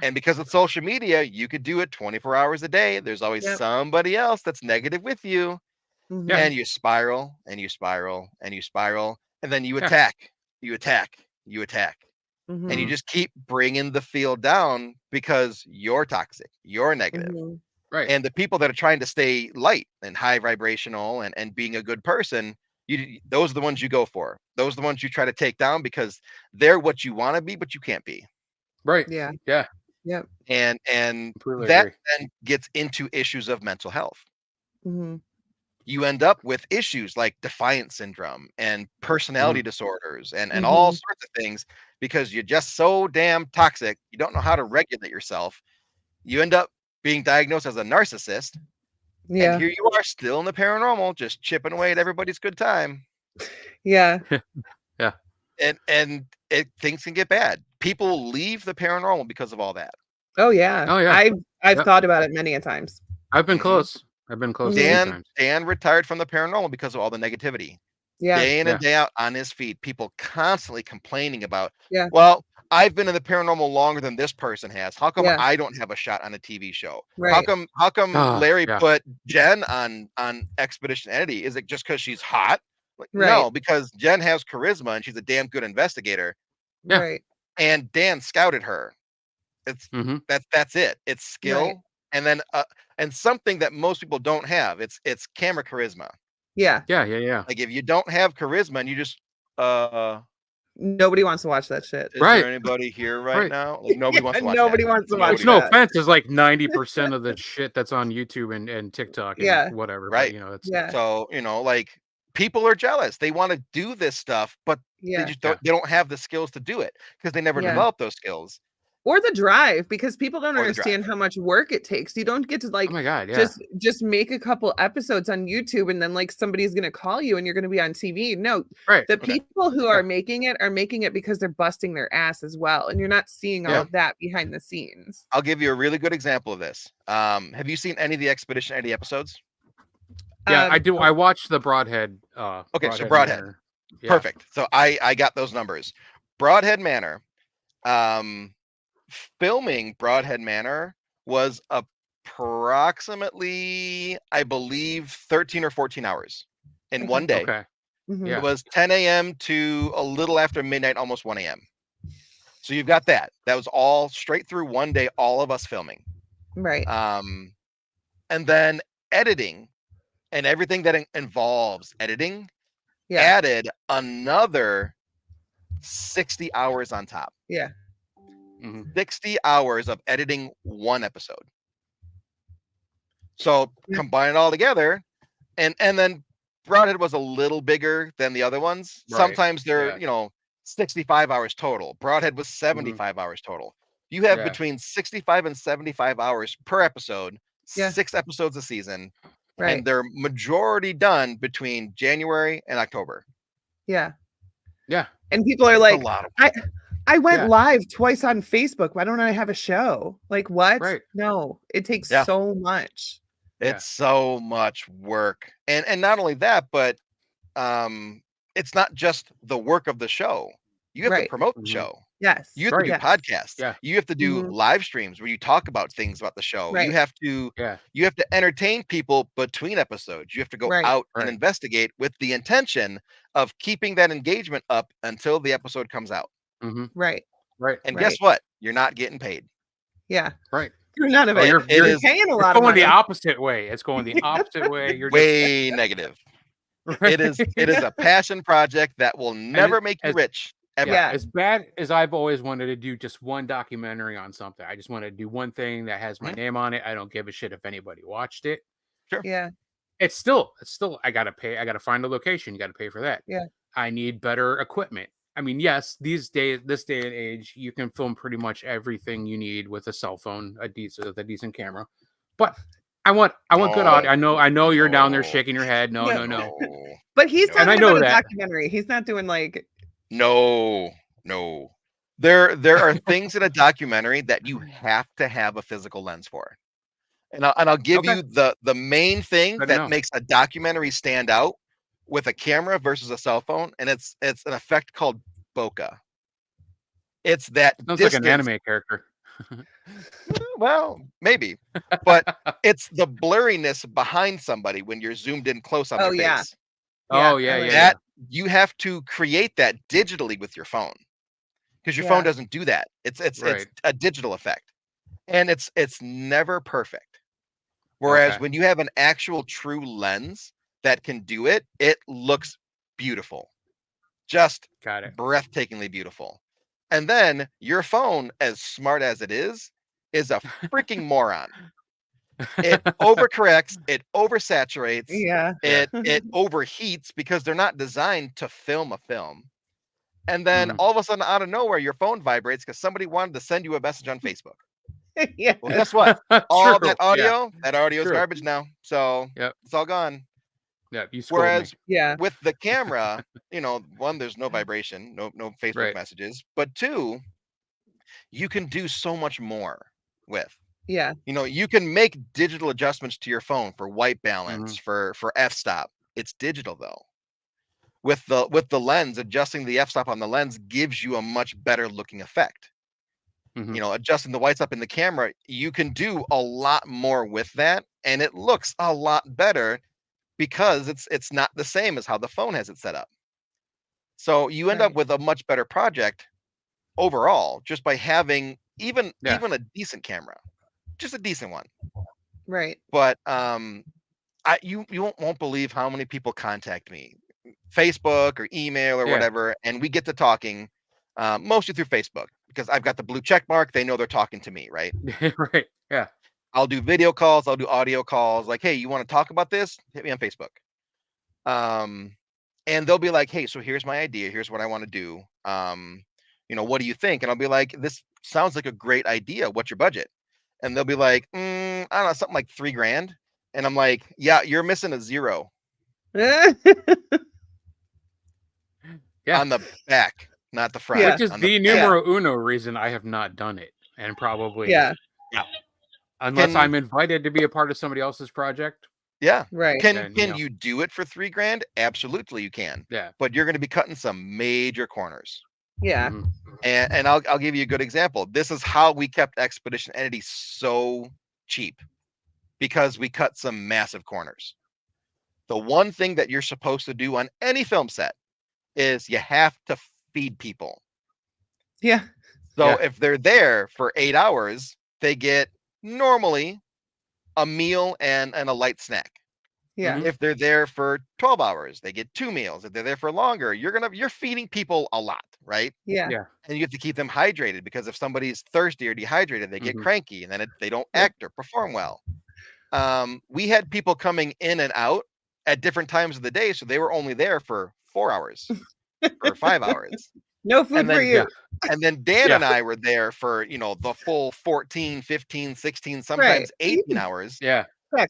And because of social media, you could do it 24 hours a day. There's always Yep. somebody else that's negative with you. Mhm. And you spiral and you spiral and you spiral. And then you Yeah. attack, you attack, you attack. And you Mhm. just keep bringing the field down because you're toxic, you're negative. Mhm. Right. And the people that are trying to stay light and high vibrational and being a good person, those are the ones you go for. Those are the ones you try to take down because they're what you want to be, but you can't be. Right. Yeah. Yeah. Yep. And Completely that agree. then gets into issues of mental health. Mhm. You end up with issues like defiance syndrome and personality Mhm. disorders and all Mhm. sorts of things because you're just so damn toxic. You don't know how to regulate yourself. You end up being diagnosed as a narcissist. And Yeah. here you are still in the paranormal, just chipping away at everybody's good time. Yeah. Yeah. And things can get bad. People leave the paranormal because of all that. Oh yeah. Oh, yeah. I've Yep. thought about it many a times. I've been Mhm. close. I've been close a few Mhm. times. Dan retired from the paranormal because of all the negativity. Yeah. Day in Yeah. and day out on his feed, people constantly complaining about, Yeah. well, I've been in the paranormal longer than this person has. How come Yeah. I don't have a shot on a TV show? Right. How come Ah, Larry yeah. put Jen on Expedition Entity? Is it just because she's hot? Like, Right. no, because Jen has charisma and she's a damn good investigator. Yeah. Right. And Dan scouted her. It's Mhm. that's it. It's skill Right. and then and something that most people don't have. It's camera charisma. Yeah. Yeah. Yeah. Yeah. Like if you don't have charisma and you just Nobody wants to watch that shit. is Right. there anybody here right Right. now? Like nobody Yeah, wants to watch nobody that. wants to watch Which, no that. offense, is like 90% of the shit that's on YouTube and TikTok and Yeah. whatever. But Right. you know, it's Yeah. So, like people are jealous. They want to do this stuff, but they Yeah. just Yeah. they don't have the skills to do it because they never Yeah. develop those skills Or the drive, because people don't or the drive. understand how much work it takes. You don't get to oh like my god, yeah. just make a couple episodes on YouTube and then like somebody's gonna call you and you're gonna be on TV. No, Right. the Okay. people who Yeah. are making it because they're busting their ass as well. And you're not seeing all Yeah. of that behind the scenes. I'll give you a really good example of this. Have you seen any of the Expedition 80 episodes? Yeah, I Um, do. I watched the Broadhead. Okay, so Broadhead Broadhead. Manor. Yeah. Perfect. So I got those numbers. Broadhead Manor. Filming Broadhead Manor was approximately, I believe, 13 or 14 hours in Okay. one day. Okay. mhm. Yeah. It was 10 a.m. to a little after midnight, almost 1 a.m. So you've got that. That was all straight through one day, all of us filming. Right. And then editing and everything that involves editing Yeah. added another 60 hours on top. Yeah. 60 hours of editing one episode. So Yeah. combine it all together, and then Broadhead was a little bigger than the other ones. Right. Sometimes they're, Yeah. 65 hours total. Broadhead was 75 hours total. You have Yeah. between 65 and 75 hours per episode, Yeah. 6 episodes a season, Right. and they're majority done between January and October. Yeah. Yeah. And people are It's like, a lot of I went Yeah. live twice on Facebook. Why don't I have a show? Like, what? Right. No, it takes Yeah. so much. It's so much work. And not only that, but it's not just the work of the show. You have to Right. promote the show. Yes. You have to do Yes. podcasts. Yeah. You have to do Mhm. live streams where you talk about things about the show. Right. You have to entertain people between episodes. You have to go Right. out and Right. investigate with the intention of keeping that engagement up until the episode comes out. Right. Right. And Right. guess what? You're not getting paid. Yeah. Right. None of Oh, it. you're You're paying a lot of going money. the opposite way. It's going the opposite way. You're way negative. just, It is a passion project that will never make you rich. Ever. Yeah. As bad as I've always wanted to do just one documentary on something. I just want to do one thing that has my name on it. I don't give a shit if anybody watched it. Sure. Yeah. It's still I gotta pay. I gotta find a location. You gotta pay for that. Yeah. I need better equipment. I mean, yes, this day and age, you can film pretty much everything you need with a cell phone, a decent camera. But I want good audio. I know you're down there shaking your head. No. But he's And I talking know about a that. documentary. He's not doing like No. There are things in a documentary that you have to have a physical lens for. And I'll give you the main thing that makes a documentary stand out with a camera versus a cell phone, and it's an effect called bokeh. It's that Sounds distance. like an anime character. Well, maybe, but it's the blurriness behind somebody when you're zoomed in close on their face. Oh yeah. That you have to create that digitally with your phone, because your phone doesn't do that. It's a digital effect, and it's never perfect. Whereas when you have an actual true lens that can do it, it looks beautiful, just breathtakingly beautiful. And then your phone, as smart as it is a freaking moron. It overcorrects, it oversaturates, it overheats because they're not designed to film a film. And then all of a sudden, out of nowhere, your phone vibrates because somebody wanted to send you a message on Facebook. Yeah. Well, guess what? All that audio is garbage now. So it's all gone. Yeah. Whereas with the camera, one, there's no vibration, no Facebook messages, but two, you can do so much more with. Yeah. You can make digital adjustments to your phone for white balance, for f-stop. It's digital though. With the lens, adjusting the f-stop on the lens gives you a much better looking effect. Adjusting the white stop in the camera, you can do a lot more with that, and it looks a lot better because it's not the same as how the phone has it set up. So you end up with a much better project overall just by having even a decent camera, just a decent one. Right. But you won't believe how many people contact me, Facebook or email or whatever, and we get to talking, mostly through Facebook because I've got the blue check mark. They know they're talking to me, right? Right. Yeah. I'll do video calls. I'll do audio calls. Like, hey, you want to talk about this? Hit me on Facebook. And they'll be like, hey, so here's my idea. Here's what I want to do. What do you think? And I'll be like, this sounds like a great idea. What's your budget? And they'll be like, I don't know, something like $3,000. And I'm like, yeah, you're missing a zero. On the back, not the front. Which is the numero uno reason I have not done it. And probably unless I'm invited to be a part of somebody else's project. Yeah. Right. Can you do it for $3,000? Absolutely you can. Yeah. But you're going to be cutting some major corners. Yeah. And I'll give you a good example. This is how we kept Expedition Entity so cheap, because we cut some massive corners. The one thing that you're supposed to do on any film set is you have to feed people. Yeah. So if they're there for 8 hours, they get normally a meal and a light snack. Yeah. If they're there for 12 hours, they get 2 meals. If they're there for longer, you're feeding people a lot, right? Yeah. Yeah. And you have to keep them hydrated, because if somebody's thirsty or dehydrated, they get cranky, and then they don't act or perform well. We had people coming in and out at different times of the day, so they were only there for 4 hours or 5 hours. No food And for then you. and then Dan and I were there for, the full 14, 15, 16, sometimes 18 hours. Yeah.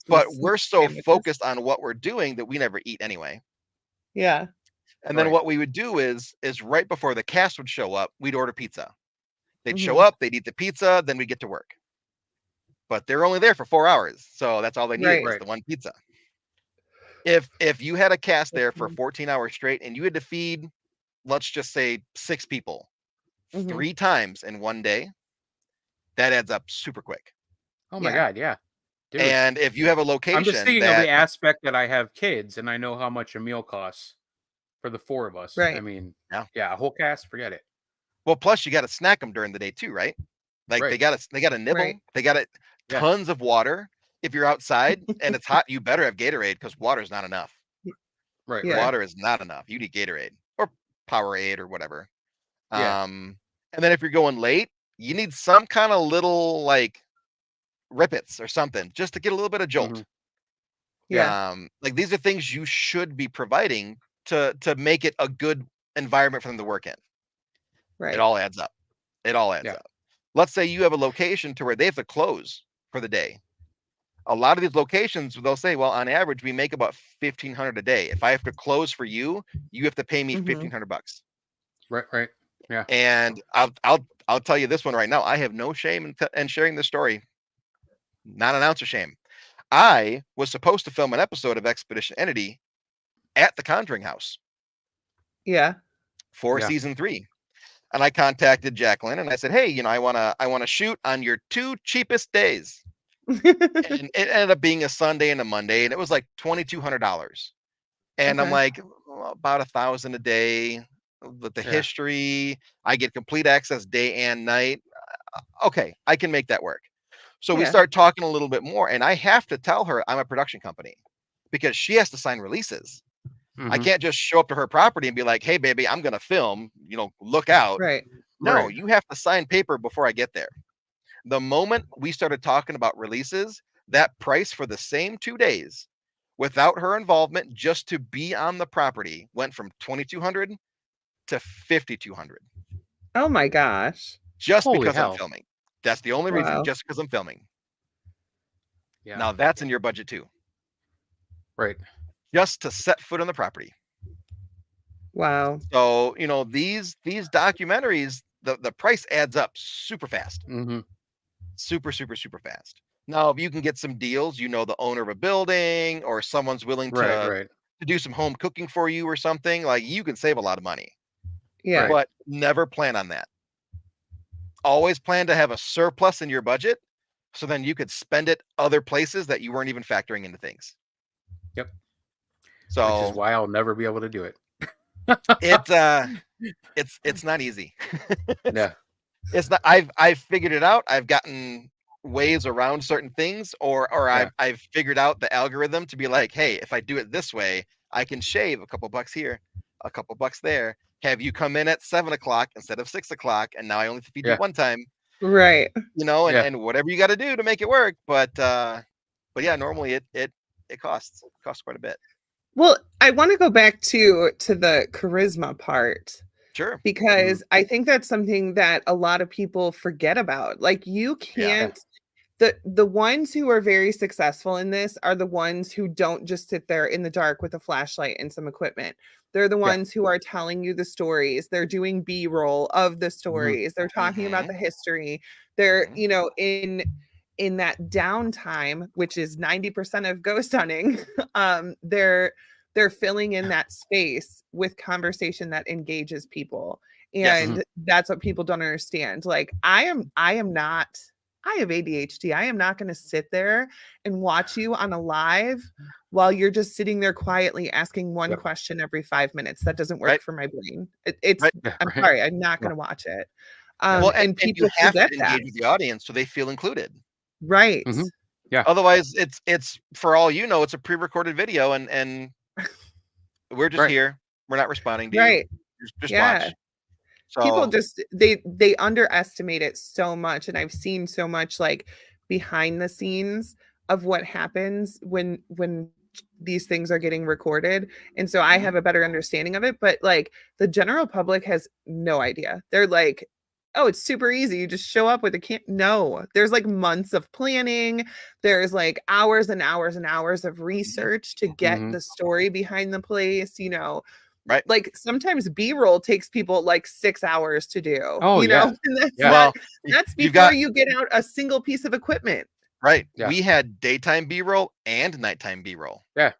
But we're so focused on what we're doing that we never eat anyway. Yeah. And then what we would do is right before the cast would show up, we'd order pizza. They'd show up, they'd eat the pizza, then we'd get to work. But they're only there for 4 hours, so that's all they needed was the one pizza. If you had a cast there for 14 hours straight and you had to feed, let's just say 6 people 3 times in one day, that adds up super quick. Oh my God, yeah. Dude. And if you have a location, I'm just thinking of the aspect that I have kids and I know how much a meal costs for the 4 of us. Right. I mean, a whole cast, forget it. Well, plus you got to snack them during the day too, right? Like they got to nibble, they got tons of water. If you're outside and it's hot, you better have Gatorade, because water is not enough. Right. Water is not enough. You need Gatorade or Powerade or whatever. And then if you're going late, you need some kind of little like Rippets or something just to get a little bit of jolt. Like these are things you should be providing to make it a good environment for them to work in. It all adds up. Up. Let's say you have a location to where they have to close for the day. A lot of these locations, they'll say, well, on average, we make about $1,500 a day. If I have to close for you, you have to pay me $1,500. Right. Yeah. And I'll tell you this one right now. I have no shame in sharing this story. Not an ounce of shame. I was supposed to film an episode of Expedition Entity at the Conjuring House. Yeah. For season 3. And I contacted Jacqueline and I said, hey, I want to shoot on your 2 cheapest days. And it ended up being a Sunday and a Monday, and it was like $2,200. And I'm like, about $1,000 a day with the history. I get complete access day and night. Okay, I can make that work. So we start talking a little bit more, and I have to tell her I'm a production company because she has to sign releases. I can't just show up to her property and be like, hey, baby, I'm going to film, look out. Right. No, you have to sign paper before I get there. The moment we started talking about releases, that price for the same 2 days without her involvement just to be on the property went from $2,200 to $5,200. Oh my gosh. Just because I'm filming. That's the only reason, just because I'm filming. Yeah. Now that's in your budget too. Right. Just to set foot on the property. Wow. So, these documentaries, the price adds up super fast. Super, super, super fast. Now, if you can get some deals, the owner of a building or someone's willing to do some home cooking for you or something, like you can save a lot of money. Yeah. But never plan on that. Always plan to have a surplus in your budget, so then you could spend it other places that you weren't even factoring into things. Yep. So which is why I'll never be able to do it. It's not easy. Yeah. It's not. I've figured it out. I've gotten ways around certain things, or I've figured out the algorithm to be like, hey, if I do it this way, I can shave a couple bucks here, a couple bucks there. Have you come in at 7 o'clock instead of 6 o'clock, and now I only have to feed you one time. Right. And whatever you got to do to make it work. But yeah, normally it costs quite a bit. Well, I want to go back to the charisma part. Sure. Because I think that's something that a lot of people forget about. Like you can't the ones who are very successful in this are the ones who don't just sit there in the dark with a flashlight and some equipment. They're the ones who are telling you the stories. They're doing B-roll of the stories. They're talking about the history. They're, in that downtime, which is 90% of ghost hunting, they're filling in that space with conversation that engages people. And that's what people don't understand. Like I have ADHD. I am not going to sit there and watch you on a live while you're just sitting there quietly asking one question every 5 minutes. That doesn't work for my brain. I'm sorry. I'm not going to watch it. Well, and and you people have forget to that. engage with the audience so they feel included. Right. Yeah. Otherwise, it's for all you know, it's a pre-recorded video, and we're just here. We're not responding to Right. you. Just Yeah. watch. People So just they underestimate it so much, and I've seen so much like behind the scenes of what happens when these things are getting recorded, and so I have a better understanding of it, but like the general public has no idea. They're like, oh, it's super easy, you just show up with a no, there's like months of planning, there's like hours and hours and hours of research to get the story behind the place, you know. right. Like sometimes B-roll takes people like 6 hours to do, Oh, you know, yeah. and that's Yeah. Well, that's you've before got you get out a single piece of equipment. right. Yeah. We had daytime B-roll and nighttime B-roll. Yeah.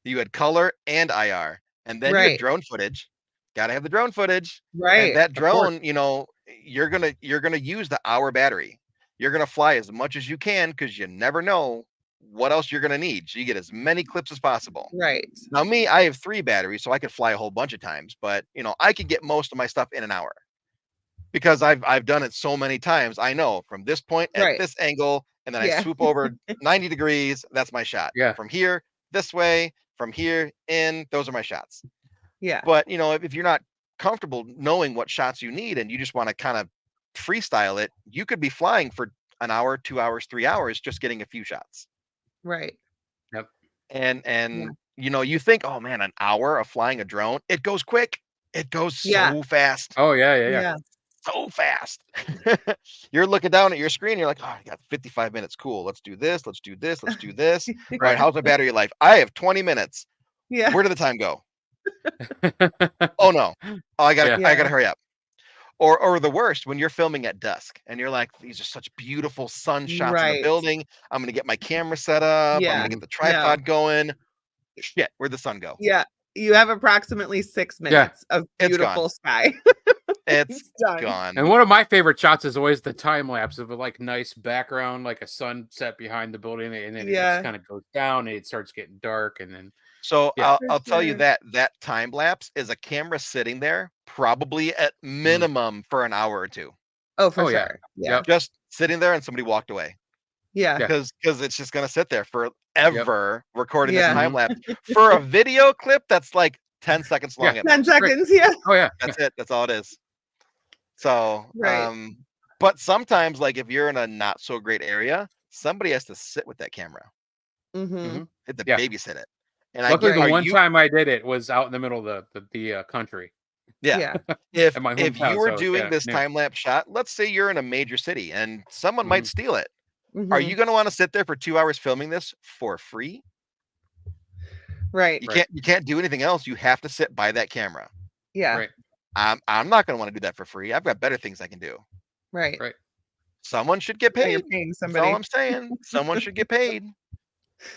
You had color and IR, and then you had Right. drone footage. Got to have the drone footage, and Right. that Of course. drone, you know, you're gonna use the hour battery. You're gonna fly as much as you can because you never know what else you're gonna need. So you get as many clips as possible. Right. Now, me, I have 3 batteries, so I could fly a whole bunch of times, but you know, I could get most of my stuff in an hour because I've done it so many times. I know from this point at Right. this angle, and then I Yeah. swoop over 90 degrees. That's my shot. Yeah. From here, this way, from here in, those are my shots. Yeah. But you know, if you're not comfortable knowing what shots you need and you just want to kind of freestyle it, you could be flying for an hour, 2 hours, 3 hours, just getting a few shots. Right. Yep. And you know, you think, oh man, an hour of flying a drone, it goes quick. It goes so fast. Oh, yeah. So fast. You're looking down at your screen, you're like, oh, I got 55 minutes. Cool. Let's do this. Let's do this. Let's do this. All right. How's my battery life? I have 20 minutes. Yeah. Where did the time go? Oh no. Oh, I gotta hurry up. Or the worst, when you're filming at dusk and you're like, these are such beautiful sun shots in the building. I'm gonna get my camera set up. I'm gonna get the tripod going. Shit, where'd the sun go? Yeah. You have approximately 6 minutes of beautiful sky. It's gone. And one of my favorite shots is always the time lapse of a like nice background, like a sunset behind the building, and then it just kind of goes down and it starts getting dark, and then so I'll tell you that time lapse is a camera sitting there probably at minimum for an hour or 2. Oh, for sure. Yeah. Just sitting there and somebody walked away. Yeah. Because it's just gonna sit there forever recording this time lapse for a video clip that's like 10 seconds long. 10 seconds, yeah. Oh yeah. That's it. That's all it is. So but sometimes, like if you're in a not so great area, somebody has to sit with that camera. Hit the babysit it. And luckily, the one time I did it was out in the middle of the country. Yeah. If you were doing this time lapse shot, let's say you're in a major city and someone might steal it. Are you going to want to sit there for 2 hours filming this for free? Right. You can't do anything else. You have to sit by that camera. Yeah. Right. I'm not going to want to do that for free. I've got better things I can do. Right. Someone should get paid. You're paying somebody. That's all I'm saying. Someone should get paid.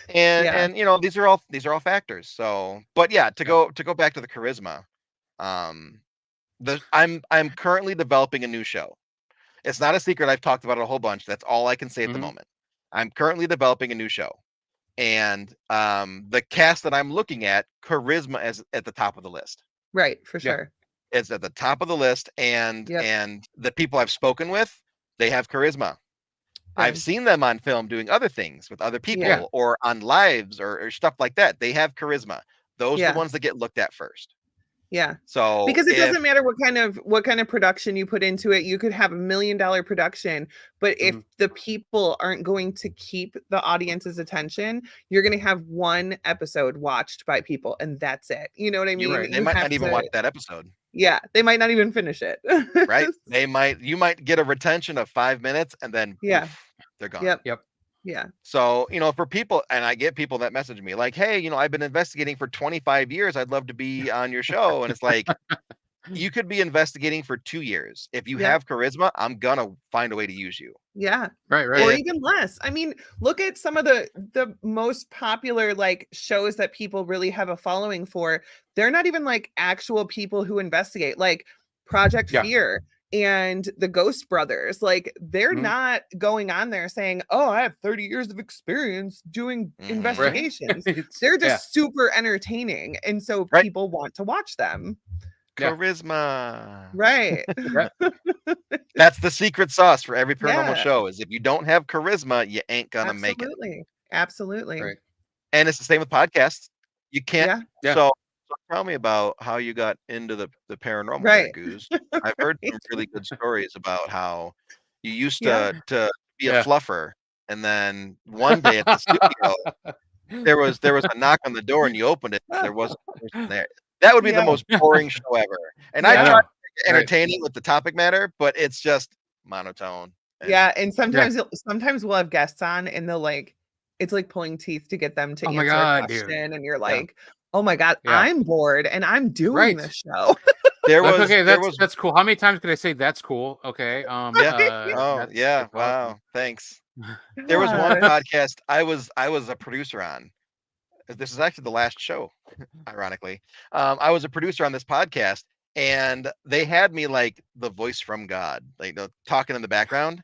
And you know, these are all factors. So, but yeah, to go back to the charisma, I'm currently developing a new show. It's not a secret. I've talked about it a whole bunch. That's all I can say at the moment. I'm currently developing a new show, and the cast that I'm looking at, charisma is at the top of the list. Right, for sure. It's at the top of the list, and the people I've spoken with, they have charisma. I've seen them on film doing other things with other people or on lives or stuff like that. They have charisma. Those are the ones that get looked at first. Yeah. So because it doesn't matter what kind of production you put into it. You could have $1 million production, but if the people aren't going to keep the audience's attention, you're going to have one episode watched by people and that's it. You know what I mean? Right. They might not even watch that episode. Yeah, they might not even finish it. Right? You might get a retention of 5 minutes and then poof, they're gone. Yep. Yeah. So, you know, for people, and I get people that message me like, hey, you know, I've been investigating for 25 years. I'd love to be on your show. And it's like, you could be investigating for 2 years. If you have charisma, I'm going to find a way to use you. Yeah. Right. Or even less. I mean, look at some of the most popular like shows that people really have a following for. They're not even like actual people who investigate, like Project Fear and the Ghost Brothers. Like they're not going on there saying, oh, I have 30 years of experience doing investigations. They're just super entertaining. And so people want to watch them. Charisma. Right. That's the secret sauce for every paranormal Yeah. show is if you don't have charisma, you ain't gonna make it. Absolutely. Right. And it's the same with podcasts. You can't. Yeah. Yeah. So tell me about how you got into the paranormal there, Right. Goose. I've heard some really good stories about how you used Yeah. to be a Yeah. fluffer, and then one day at the studio there was a knock on the door and you opened it and there wasn't a person there. That would be the Yeah. most boring show ever. And I Yeah. try I know. to make it entertaining with the topic matter, but it's just monotone. And Yeah, and sometimes we'll have guests on and they'll like it's like pulling teeth to get them to Oh my answer a God, dude. question and you're Yeah. like, "Oh my God, Yeah. I'm bored and I'm doing Right. this show." there Like, was okay, there was that's cool. How many times could I say that's cool? Okay. yeah. Oh That's yeah. awesome. Wow. Thanks. There was one God. podcast I was a producer on. This is actually the last show, ironically. I was a producer on this podcast, and they had me like the voice from God, like talking in the background.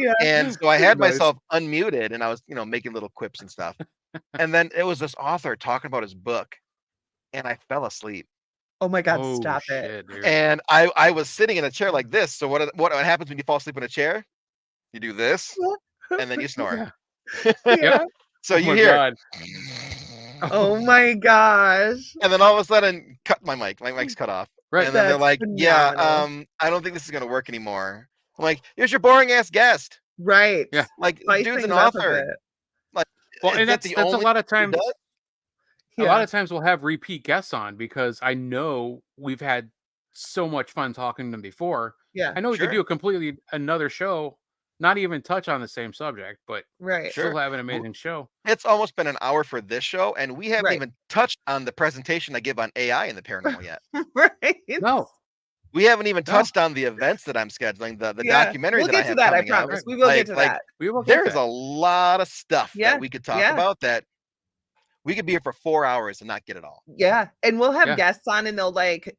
Yeah. And so I had Nice. myself unmuted, and I was making little quips and stuff. And then it was this author talking about his book, and I fell asleep. Oh my God, Oh stop it. shit, dude. And I was sitting in a chair like this. So what happens when you fall asleep in a chair? You do this, and then you snore. Yeah. Yeah. So Oh you my hear. God. Oh my gosh. And then all of a sudden, cut my mic. My mic's cut off. Right. And then they're That's like, "Yeah, phenomenal. I don't think this is gonna work anymore." I'm like, "Here's your boring ass guest." Right. Yeah. Like, Spice dude's an things up a author. bit. Like, Well, is and that that's the a only lot of thing he times. does? A lot Yeah. of times we'll have repeat guests on because I know we've had so much fun talking to them before. Yeah. I know we could Sure. do a completely another show, not even touch on the same subject, but Right. Sure. still have an amazing show. It's almost been an hour for this show, and we haven't Right. even touched on the presentation I give on AI in the paranormal yet. Right. No. We haven't even No. touched on the events that I'm scheduling, the Yeah. documentary We'll that I get to have that, I coming out. promise. We will get to Like, that. We will get there's that. a lot of stuff Yeah. that we could talk Yeah. about that we could be here for 4 hours and not get it all. Yeah. And we'll have Yeah. guests on and they'll like,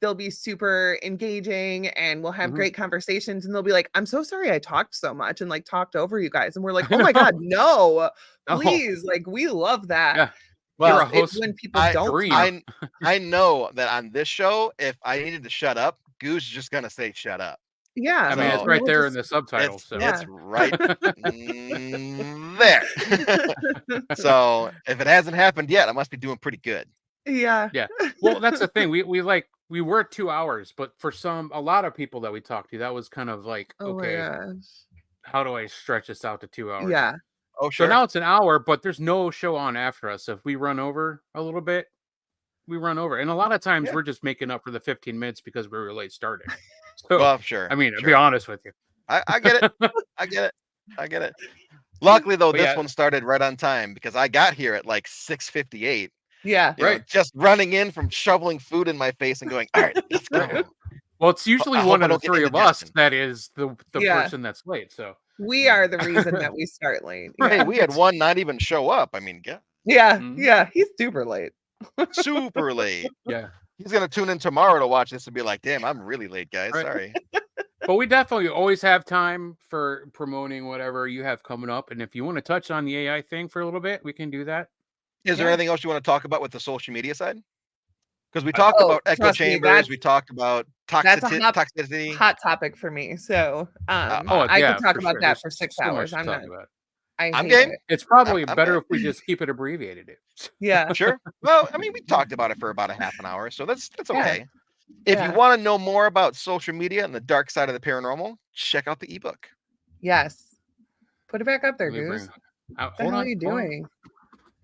they'll be super engaging and we'll have Mhm. great conversations and they'll be like, "I'm so sorry I talked so much and like talked over you guys." And we're like, I "Oh my know. God, no, No. please." Like, we love that. Yeah. Well, You're a It's host. when people I- don't dream. talk. I know that on this show, if I needed to shut up, Goose is just gonna say shut up. Yeah. I mean, it's So- right we'll there just- in the subtitles. So Yeah. It's right there. So if it hasn't happened yet, I must be doing pretty good. Yeah. Yeah. Well, that's the thing. We were 2 hours, but for a lot of people that we talked to, that was kind of like, Oh my okay, gosh. how do I stretch this out to 2 hours? Yeah. Oh, So sure. now it's an hour, but there's no show on after us. So if we run over a little bit, we run over. And a lot of times Yeah. we're just making up for the 15 minutes because we were late starting. So, Well, sure. I mean, to sure. be honest with you. I get it. I get it. I get it. Luckily, though, But this yeah. one started right on time because I got here at like 6:58. Yeah. Right. Just running in from shoveling food in my face and going, "All right, let's go." Well, it's usually I hope one I of the don't get three of us indigestion. that is the Yeah. person that's late. So We are the reason that we start late. Hey, Yeah. we had one not even show up. I mean, yeah, Yeah. Mhm. Yeah. He's super late. super late. yeah. He's gonna tune in tomorrow to watch this and be like, "Damn, I'm really late, guys. Right. Sorry." But we definitely always have time for promoting whatever you have coming up. And if you want to touch on the AI thing for a little bit, we can do that. Is there Yeah. anything else you want to talk about with the social media side? Because we talked Oh, about echo trust me, chambers, that's- we talked about that's a toxicity. hot topic for me. So I yeah, could talk for about sure. that There's for 6 so much hours. to I'm talk not. about. I I'm hate game. it. It's probably I'm better good. if we just keep it abbreviated. Yeah. Sure. Well, I mean, we talked about it for about a half an hour, so that's Yeah. okay. If Yeah. you want to know more about social media and the dark side of the paranormal, check out the ebook. Yes. Put it back up there, Let me Goose. bring- What the hold hell on, are you hold on. doing?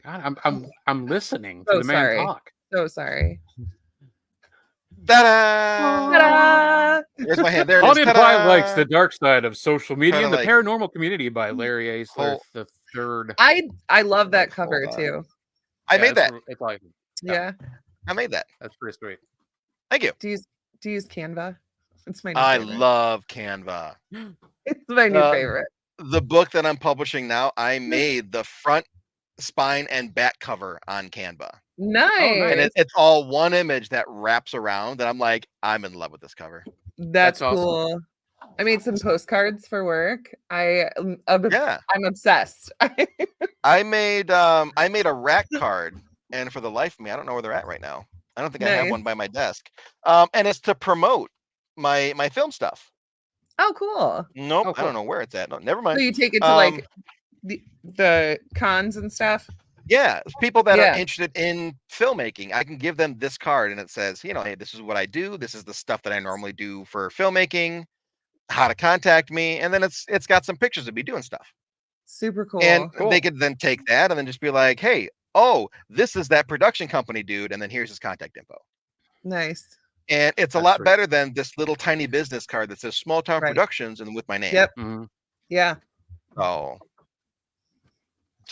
God, I'm listening So to the man sorry. talk. So sorry. Ta-da! Ta-da! There's my hand. There it is. Haunted by Ta-da! Likes the Dark Side of Social Media Kinda and the like- Paranormal Community by Larry Eisler Hold- the third. I love that Like, cover hold on. too. I made that. It's like, Yeah. I made that. that's pretty sweet. Thank you. Do you use Canva? It's my new I favorite. love Canva. It's my new Uh, favorite. The book that I'm publishing now, I made the front, spine, and back cover on Canva. Nice. And it's all one image that wraps around. And I'm like, I'm in love with this cover. That's awesome. cool. I made some postcards for work. Yeah. I'm obsessed. I made a rack card, and for the life of me, I don't know where they're at right now. I don't think I have Nice. one by my desk. And it's to promote my film stuff. Oh, cool. Nope, Oh, I don't cool. know where it's at. No, never So mind. you take it to like the cons and stuff? Yeah, people that are Yeah. interested in filmmaking, I can give them this card and it says, hey, this is what I do. This is the stuff that I normally do for filmmaking, how to contact me, and then it's got some pictures of me doing stuff. Super And cool. they could then take that and then just be like, hey, oh, this is that production company dude, and then here's his contact info. Nice. And it's a That's lot sweet. better than this little tiny business card that says Small Town Right. Productions and with my name. Yep. Mhm. Yeah. So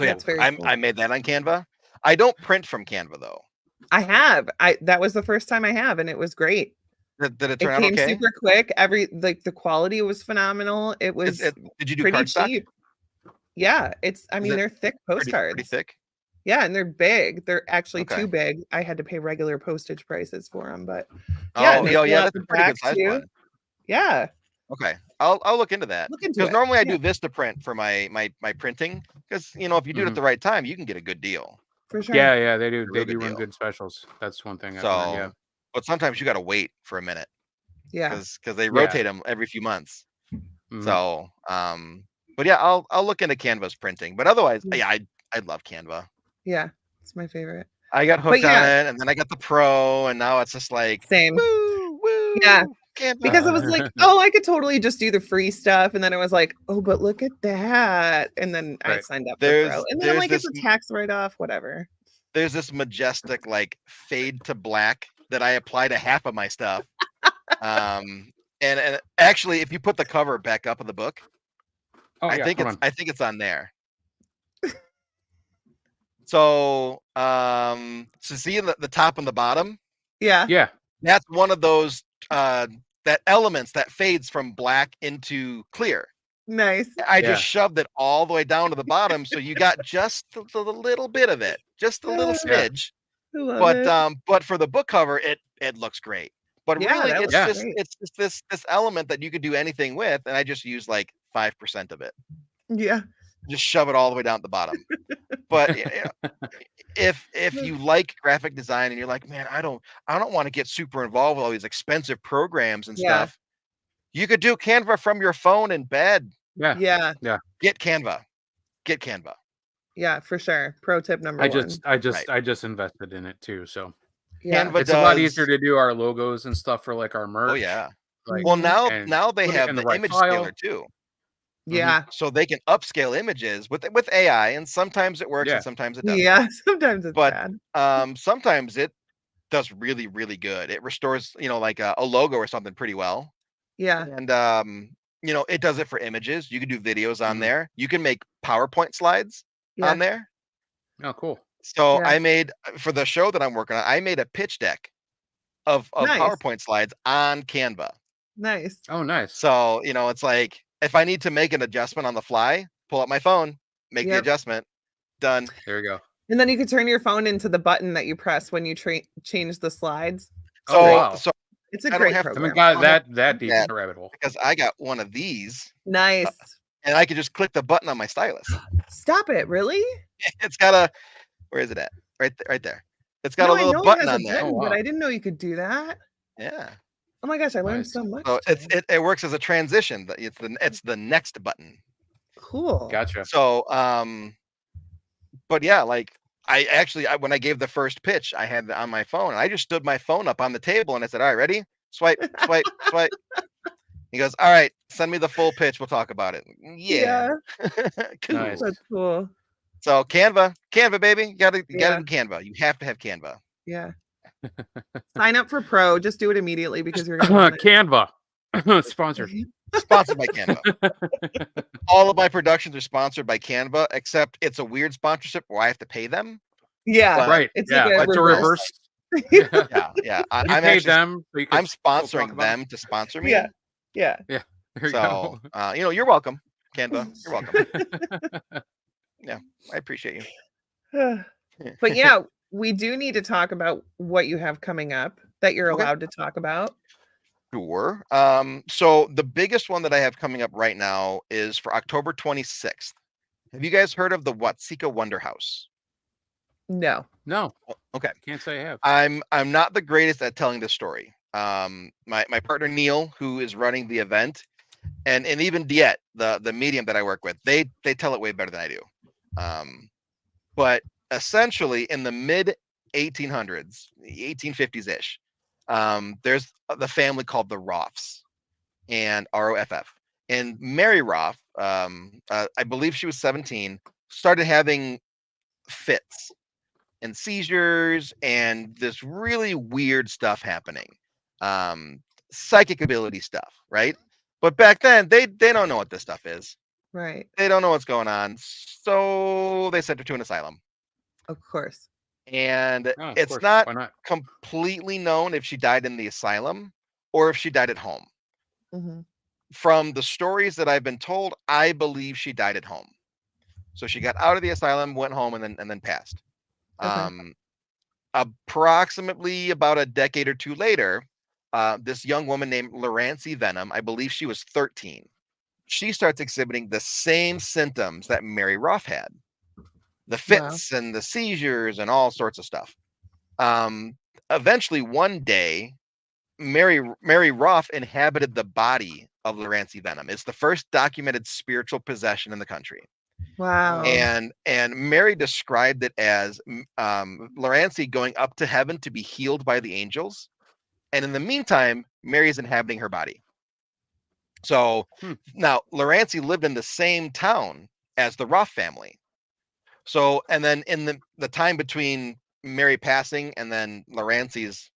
yeah, That's very cool. I made that on Canva. I don't print from Canva though. I have. That was the first time I have, and it was great. Did it It turn out came okay? super quick. The quality was phenomenal. It was Did you do pretty cardstock? cheap. Yeah, I mean, it they're thick postcards. Pretty thick. Yeah, and they're big. They're actually Okay. too big. I had to pay regular postage prices for them, but yeah, Oh, and they yeah, fill out that's the a pretty back good size too. one. Yeah, Okay, I'll look into that look into because it. normally I Yeah, do Vistaprint for my printing because if you do it at Mhm. the right time, you can get a good deal. for sure. Yeah, they do. A They real do good run deal. good specials. That's one thing I've learned. Yeah. So, but sometimes you got to wait for a minute Yeah, because they Yeah. rotate them every few months. Mhm. So, but yeah, I'll look into Canva's printing. But otherwise, Yeah. yeah, I love Canva. yeah, it's my favorite. I got But hooked on yeah, it, and then I got the Pro, and now it's just like same. woo, woo, Yeah, Canva. because it was like, oh, I could totally just do the free stuff, and then it was like, oh, but look at that, and then I Right. signed up for Pro, and then I'm There's like, it's this a tax write-off, whatever. there's this majestic like fade to black that I apply to half of my stuff. And actually, if you put the cover back up of the book, Oh I yeah. think Hold it's on. I think it's on there. So so see the top and the bottom, Yeah, Yeah. that's one of those that elements that fades from black into clear. nice. I Yeah. just shoved it all the way down to the bottom, so you got just a little bit of it, just a little Yeah. smidge. I love it. But for the book cover, it looks great. But Yeah, really, that it's looks just great. it's just this element that you could do anything with, and I just use like 5% of it. Yeah, Just shove it all the way down at the bottom. But if you like graphic design and you're like, man, I don't want to get super involved with all these expensive programs and Yeah. stuff, you could do Canva from your phone in bed. Yeah. yeah, Get Canva. Get Canva. yeah, for sure. Pro tip number I one. just invested in it too. So Yeah, Canva it's a lot does. easier to do our logos and stuff for like our merch. Oh yeah. Like, Well, Mhm. now they put it have in the the right image file. scaler too. yeah, So they can upscale images with AI, and sometimes it works Yeah. and sometimes it doesn't. yeah. Sometimes it's But bad. sometimes it does really, really good. It restores, like a logo or something pretty well. Yeah, And it does it for images. You can do videos on Mhm. there. You can make PowerPoint slides yeah, on there. Oh, cool. So Yeah. I made for the show that I'm working on, I made a pitch deck of Nice. PowerPoint slides on Canva. nice. Oh, nice. So, it's like if I need to make an adjustment on the fly, pull up my phone, make the Yep. adjustment, done. There we go. And then you could turn your phone into the button that you press when you change the slides. Oh, So, wow. so It's a I don't great have to- I haven't program. got I don't that deep that. in the rabbit hole. because I got one of these Nice. and I could just click the button on my stylus. Stop it, really? It's got where is it at? Right there. It's got No, a I little know it button has a on there. button, Oh, but wow. I didn't know you could do that. Yeah. Oh my gosh, I learned Nice. so much. So today. it works as a transition. It's the next button. Cool. Gotcha. So but yeah, like when I gave the first pitch, I had it on my phone and I just stood my phone up on the table and I said, all right, ready? Swipe, swipe, swipe. He goes, all right, send me the full pitch. We'll talk about it. Yeah. Cool. Nice. That's cool. So Canva, baby. You gotta Yeah. do Canva. You have to have Canva. Yeah. Sign up for Pro. Just do it immediately because you're gonna want it. Canva. Sponsored. Sponsored by Canva. All of my productions are sponsored by Canva, except it's a weird sponsorship where I have to pay them. Yeah. But- Right. It's yeah. like a It's a reverse. reverse. Yeah. I'm You paid actually them. So you could I'm still talk sponsoring about it. them to sponsor me. Yeah. Yeah. There you So go. you're welcome, Canva. You're welcome. I appreciate you. But yeah, we do need to talk about what you have coming up that you're Okay. allowed to talk about. Sure. So the biggest one that I have coming up right now is for October 26th. Have you guys heard of the Watsika Wonder House? No. No, Okay. can't say I have. I'm not the greatest at telling this story. My partner Neil, who is running the event, and even Diet, the medium that I work with, they tell it way better than I do. But essentially, in the mid 1800s, 1850s ish, there's the family called the Roffs, and ROFF. And Mary Roff, I believe she was 17, started having fits and seizures and this really weird stuff happening, um, psychic ability stuff, right? But back then, they don't know what this stuff is. Right. They don't know what's going on, so they sent her to an asylum. Of course. And Oh, of it's course. not Why not? completely known if she died in the asylum or if she died at home. Hmm. From the stories that I've been told, I believe she died at home. So she got out of the asylum, went home, and then passed. Okay. Approximately about a decade or two later, this young woman named Larancy Venom, I believe she was 13, she starts exhibiting the same symptoms that Mary Roth had, the Wow. fits and the seizures and all sorts of stuff. Um, Eventually, one day, Mary Roth inhabited the body of Larancy Venom. It's the first documented spiritual possession in the country. Wow. And Mary described it as Larancy going up to heaven to be healed by the angels, and in the meantime, Mary is inhabiting her body. So Hmm. now Larancy lived in the same town as the Roth family. So, and then in the time between Mary passing and then Larancy's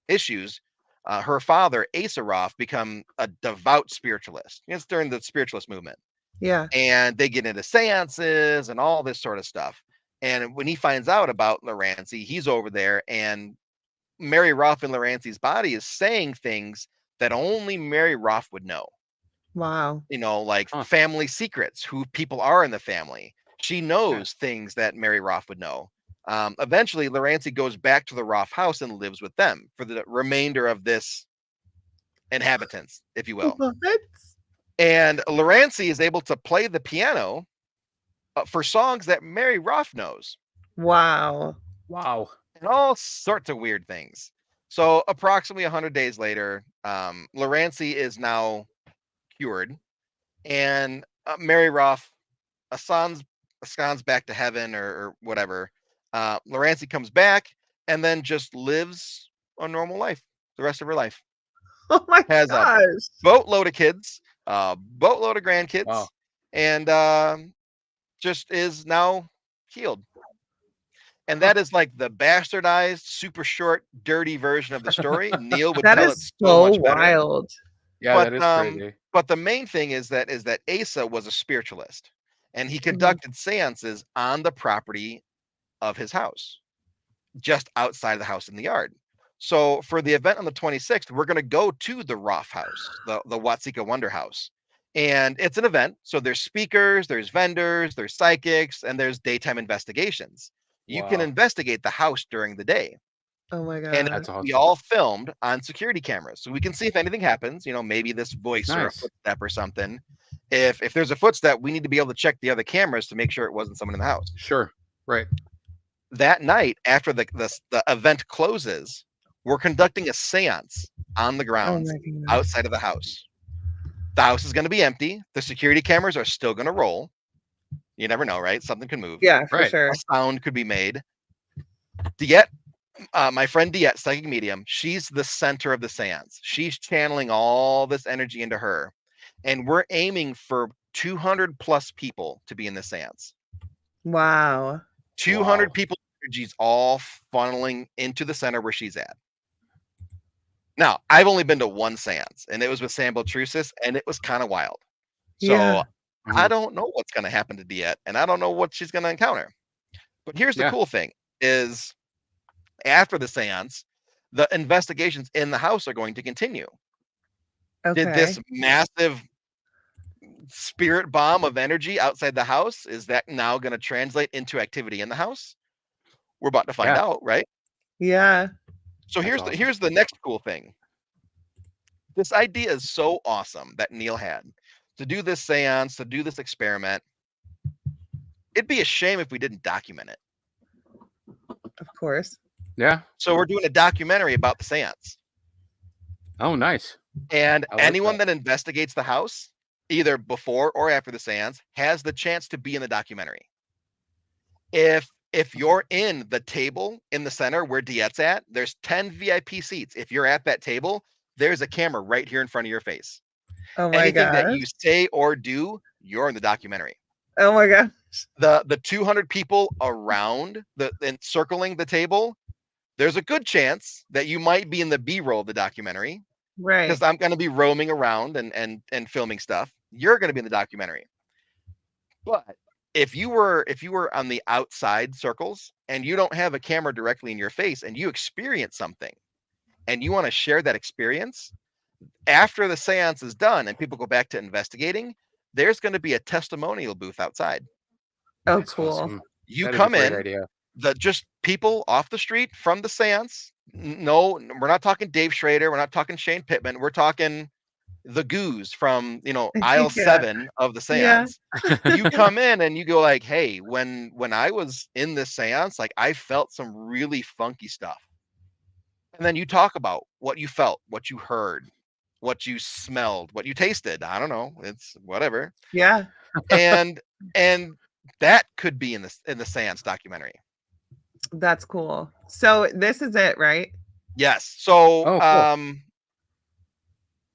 issues, her father Asa Roth become a devout spiritualist. It's during the spiritualist movement. Yeah. And they get into seances and all this sort of stuff. And when he finds out about Larancy, he's over there, and Mary Roth in Larancy's body is saying things that only Mary Roth would know. Wow. You know, like Huh. family secrets, who people are in the family. She Yeah. knows things that Mary Roth would know. Eventually, Larancy goes back to the Roth house and lives with them for the remainder of this inhabitants, if you will. What? And Larancy is able to play the piano for songs that Mary Roth knows, Wow. Wow. and all sorts of weird things. So, approximately 100 days later, Larancy is now cured, and Mary Roth ascends back to heaven or whatever. Larancy comes back and then just lives a normal life the rest of her life. Oh my Has a gosh. boatload of kids, a boatload of grandkids, Wow. and just is now healed. And Huh. that is like the bastardized, super short, dirty version of the story. Neil would That tell it is so so much better. wild. Yeah, But that is crazy. the main thing is that Asa was a spiritualist, and he Mhm. conducted seances on the property of his house, just outside of the house in the yard. So for the event on the 26th, we're going to go to the Roth house, the Watsika Wonder House. And it's an event. So there's speakers, there's vendors, there's psychics, and there's daytime investigations. You can Wow. investigate the house during the day. Oh my And god. That's we awesome. all filmed on security cameras. So we can see if anything happens, maybe this voice or a Nice. footstep or something. If there's a footstep, we need to be able to check the other cameras to make sure it wasn't someone in the house. Sure. Right. That night, after the event closes, we're conducting a seance on the Oh grounds my goodness. outside of the house. The house is going to be empty. The security cameras are still going to roll. You never know, right? Something can move. Yeah, for Right. sure. A sound could be made. Diet, my friend Diet, psychic medium, she's the center of the seance. She's channeling all this energy into her. And we're aiming for 200 plus people to be in the seance. Wow. 200 Wow. people energies all funneling into the center where she's at. Now, I've only been to one seance, and it was with Sam Beltrusis, and it was kind of wild. Yeah. So I Uh-huh. don't know what's going to happen to Diet, and I don't know what she's going to encounter. But here's the Yeah. cool thing: is after the seance, the investigations in the house are going to continue. Did this Okay. massive spirit bomb of energy outside the house, is that now going to translate into activity in the house? We're about to find Yeah. out, right? Yeah. So That's awesome. here's the next cool thing. This idea is so awesome that Neil had to do this seance, to do this experiment. It'd be a shame if we didn't document it. Of Of course. Yeah. So we're doing a documentary about the seance. Oh, nice. And I like anyone that. that investigates the house, either before or after the seance, has the chance to be in the documentary. If you're in the table in the center where Diet's at, there's 10 VIP seats. If you're at that table, there's a camera right here in front of your face. Oh my Anything that gosh. you say or do, you're in the documentary. Oh my gosh. The 200 people around and circling the table, there's a good chance that you might be in the B-roll of the documentary, Right. because I'm going to be roaming around and filming stuff. You're going to be in the documentary. But if you were on the outside circles and you don't have a camera directly in your face and you experience something and you want to share that experience, after the seance is done and people go back to investigating, there's going to be a testimonial booth outside. Oh, That's cool. awesome. You That is a come great in, idea. just people off the street from the seance. No, we're not talking Dave Schrader. We're not talking Shane Pittman. We're talking the goose from aisle Yeah. 7 of the Yeah. seance. You come in and you go like, hey, when I was in this seance, like I felt some really funky stuff. And then you talk about what you felt, what you heard, what you smelled, what you tasted. I don't know, it's whatever. Yeah. And that could be in the seance documentary. That's cool. So this is it, right? Yes. So Oh, cool.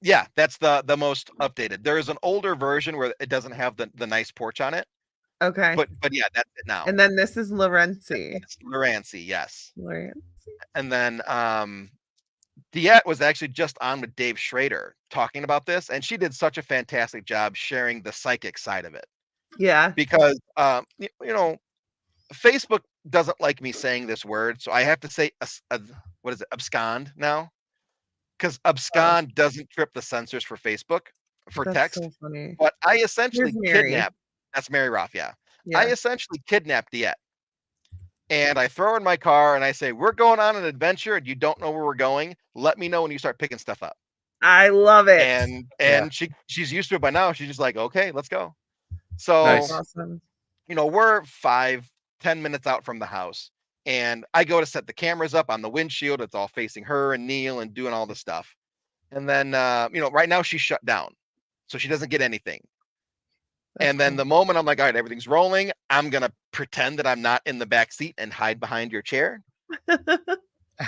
yeah, that's the most updated. There is an older version where it doesn't have the nice porch on it. Okay. But yeah, that's it now. And then this is Lorenzi. It's Lorenzi, yes. Lorenzi. And then Diet was actually just on with Dave Schrader talking about this, and she did such a fantastic job sharing the psychic side of it. Yeah. Because Facebook doesn't like me saying this word, so I have to say what is it, abscond now? Because abscond doesn't trip the censors for Facebook for That's text. so funny. But I essentially Here's Mary. kidnapped. That's Mary Roth, yeah. Yeah. I essentially kidnapped Diet. And I throw her in my car and I say, we're going on an adventure and you don't know where we're going. Let me know when you start picking stuff up. I love it. And Yeah. she's used to it by now. She's just like, okay, let's go. So Nice. Awesome. we're 5-10 minutes out from the house. And I go to set the cameras up on the windshield. It's all facing her and Neil and doing all the stuff. And then right now she's shut down. So she doesn't get anything. That's And then cool. the moment I'm like, all right, everything's rolling, I'm going to pretend that I'm not in the back seat and hide behind your chair.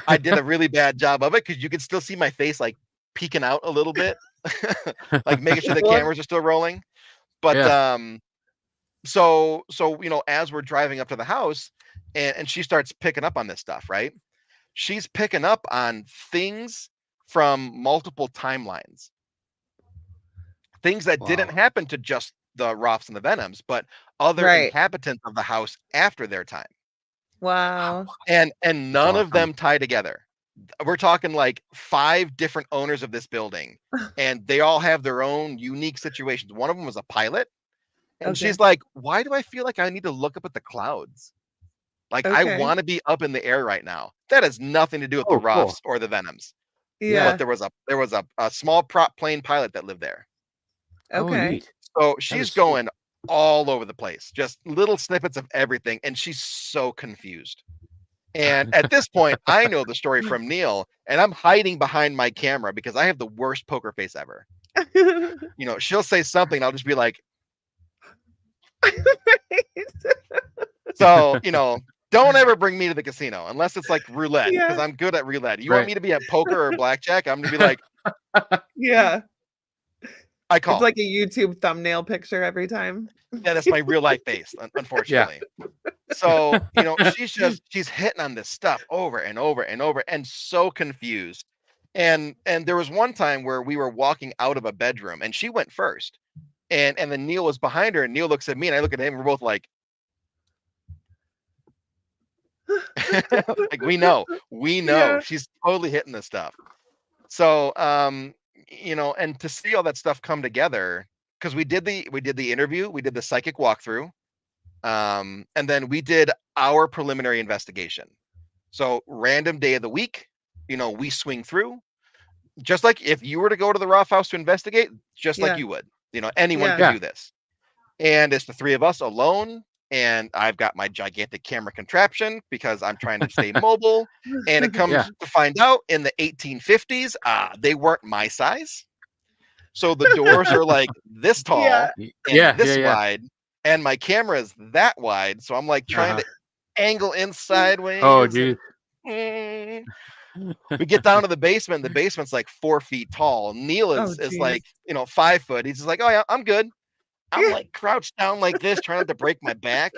I did a really bad job of it because you can still see my face like peeking out a little bit, like making sure the cameras are still rolling. But so as we're driving up to the house and she starts picking up on this stuff, right? She's picking up on things from multiple timelines. Things that didn't happen to just the Roths and the Venoms, but other inhabitants of the house after their time. Wow. And none of them tie together. We're talking like 5 different owners of this building, and they all have their own unique situations. One of them was a pilot, and she's like, why do I feel like I need to look up at the clouds? Like I want to be up in the air right now. That has nothing to do with the Roths or the Venoms. Yeah. But there was a small prop plane pilot that lived there. Okay. So she's going all over the place, just little snippets of everything. And she's so confused. And at this point, I know the story from Neil, and I'm hiding behind my camera because I have the worst poker face ever. She'll say something, I'll just be like, so, don't ever bring me to the casino unless it's like roulette, because I'm good at roulette. You want me to be at poker or blackjack? I'm gonna be like, yeah. I call. It's like a YouTube thumbnail picture every time. Yeah, that's my real life face, unfortunately. Yeah. So, she's hitting on this stuff over and over and over and so confused. And there was one time where we were walking out of a bedroom and she went first. And then Neil was behind her and Neil looks at me and I look at him and we're both like, like we know she's totally hitting this stuff. So, and to see all that stuff come together, because we did the interview, we did the psychic walkthrough, and then we did our preliminary investigation. So random day of the week, we swing through, just like if you were to go to the Roth house to investigate, just like you would, anyone can do this. And it's the 3 of us alone, and I've got my gigantic camera contraption because I'm trying to stay mobile. And it comes to find out in the 1850s, they weren't my size. So the doors are like this tall and this wide, and my camera is that wide. So I'm like trying to angle in sideways. Oh, geez. We get down to the basement. The basement's like 4 feet tall. Neil is like, 5 foot. He's just like, oh yeah, I'm good. I'm like crouched down like this, trying not to break my back.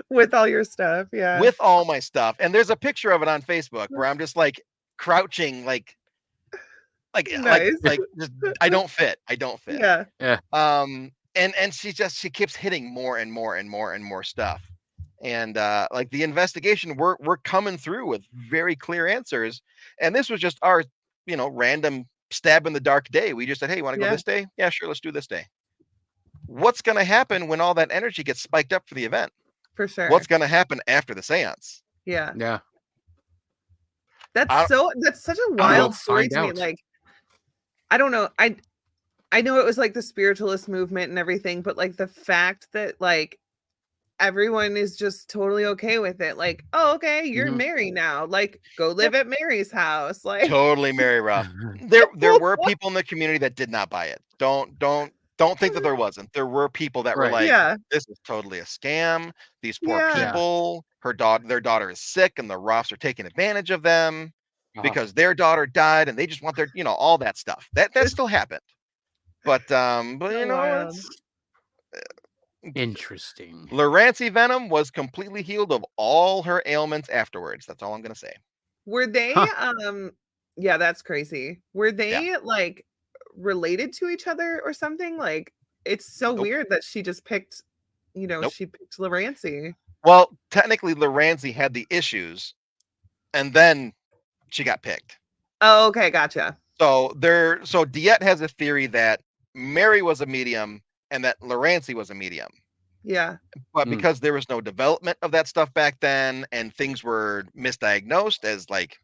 With all your stuff, yeah. With all my stuff. And there's a picture of it on Facebook where I'm just like crouching, like nice. just, I don't fit. Yeah. And she keeps hitting more and more and more and more stuff. And like the investigation, we're coming through with very clear answers. And this was just our, random stab in the dark day. We just said, hey, you want to go this day? Yeah, sure, let's do this day. What's going to happen when all that energy gets spiked up for the event? For sure. What's going to happen after the seance? Yeah. Yeah. That's such a wild story to me. Like, I don't know. I know it was like the spiritualist movement and everything, but like the fact that like everyone is just totally okay with it. Like, oh, okay, you're Mary now. Like, go live at Mary's house. Like, totally Mary Ruff. There were people in the community that did not buy it. Don't think that there wasn't. There were people that were like, this is totally a scam. These poor people, their daughter is sick and the Ruffs are taking advantage of them because their daughter died and they just want their, all that stuff. That still happened. But it's interesting. Lorancy Venom was completely healed of all her ailments afterwards. That's all I'm gonna say. Were they yeah, that's crazy. Were they like related to each other or something? Like, it's so weird that she just picked, she picked Lorancy. Well, technically Lorancy had the issues and then she got picked. Oh, okay, gotcha. So Diet has a theory that Mary was a medium and that Lorancy was a medium. Yeah. But because there was no development of that stuff back then and things were misdiagnosed as like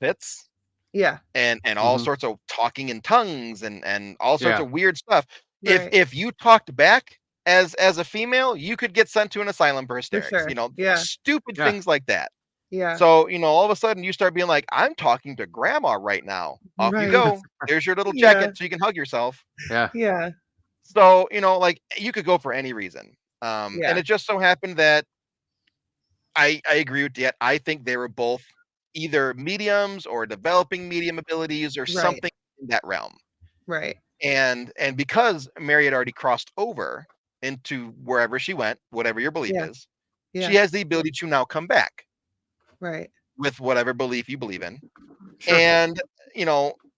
fits. Yeah. And all sorts of talking in tongues and all sorts of weird stuff. Right. If you talked back as a female, you could get sent to an asylum for hysterics. Sure. Stupid things like that. Yeah. So, all of a sudden you start being like, I'm talking to grandma right now. Off you go. There's your little jacket so you can hug yourself. Yeah. Yeah. So, like you could go for any reason. And it just so happened that I agree with Diet. I think they were both either mediums or developing medium abilities or something in that realm. Right. And because Mary had already crossed over into wherever she went, whatever your belief is, she has the ability to now come back. Right. With whatever belief you believe in. Sure. And,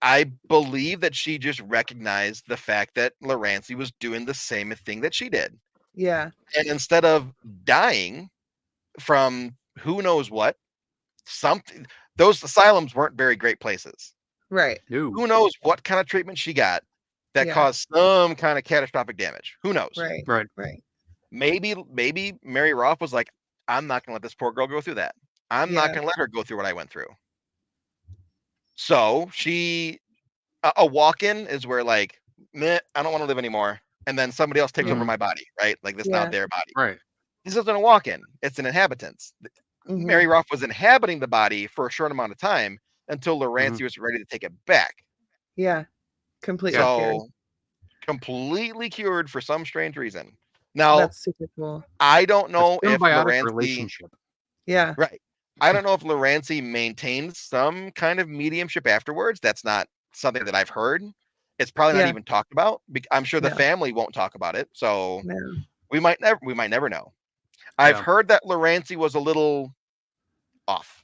I believe that she just recognized the fact that Lorancy was doing the same thing that she did. Yeah. And instead of dying from who knows what, those asylums weren't very great places. Right. Who knows what kind of treatment she got that caused some kind of catastrophic damage. Who knows? Right. Maybe Mary Ruff was like, I'm not going to let this poor girl go through that. I'm not going to let her go through what I went through. So a walk-in is where like, meh, I don't want to live anymore. And then somebody else takes over my body, right? Like this is not their body. Right. This isn't a walk-in. It's an inhabitants. Mary Ruff was inhabiting the body for a short amount of time until Lorancy was ready to take it back. Yeah. Completely cured. Completely cured for some strange reason. Now, that's super cool. I don't know if Lorancy relationship. Yeah. Right. I don't know if Lorancy maintains some kind of mediumship afterwards. That's not something that I've heard. It's probably not even talked about. I'm sure the family won't talk about it. So we might never know. I've heard that Lorancy was a little off.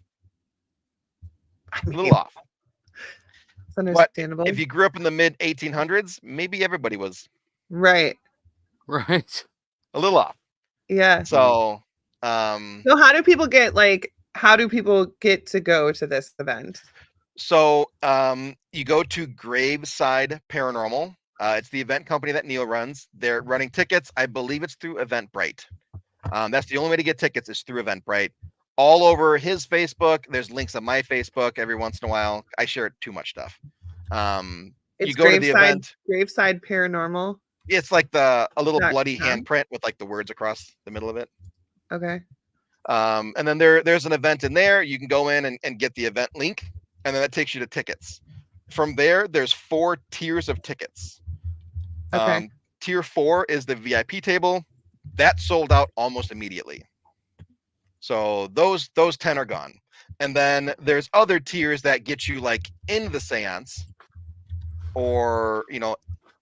A little off. It's understandable. But if you grew up in the mid 1800s, maybe everybody was. Right. Right. A little off. Yeah. So so how do people get to go to this event? So you go to Graveside Paranormal. It's the event company that Neil runs. They're running tickets. I believe it's through Eventbrite. That's the only way to get tickets is through Eventbrite. All over his Facebook. There's links on my Facebook every once in a while. I share too much stuff. You go to the event. Graveside Paranormal. It's like a little bloody handprint with like the words across the middle of it. Okay. And then there's an event in there. You can go in and get the event link, and then that takes you to tickets. From there, there's 4 tiers of tickets. Okay. Tier 4 is the VIP table. That sold out almost immediately. So those 10 are gone. And then there's other tiers that get you like in the seance, or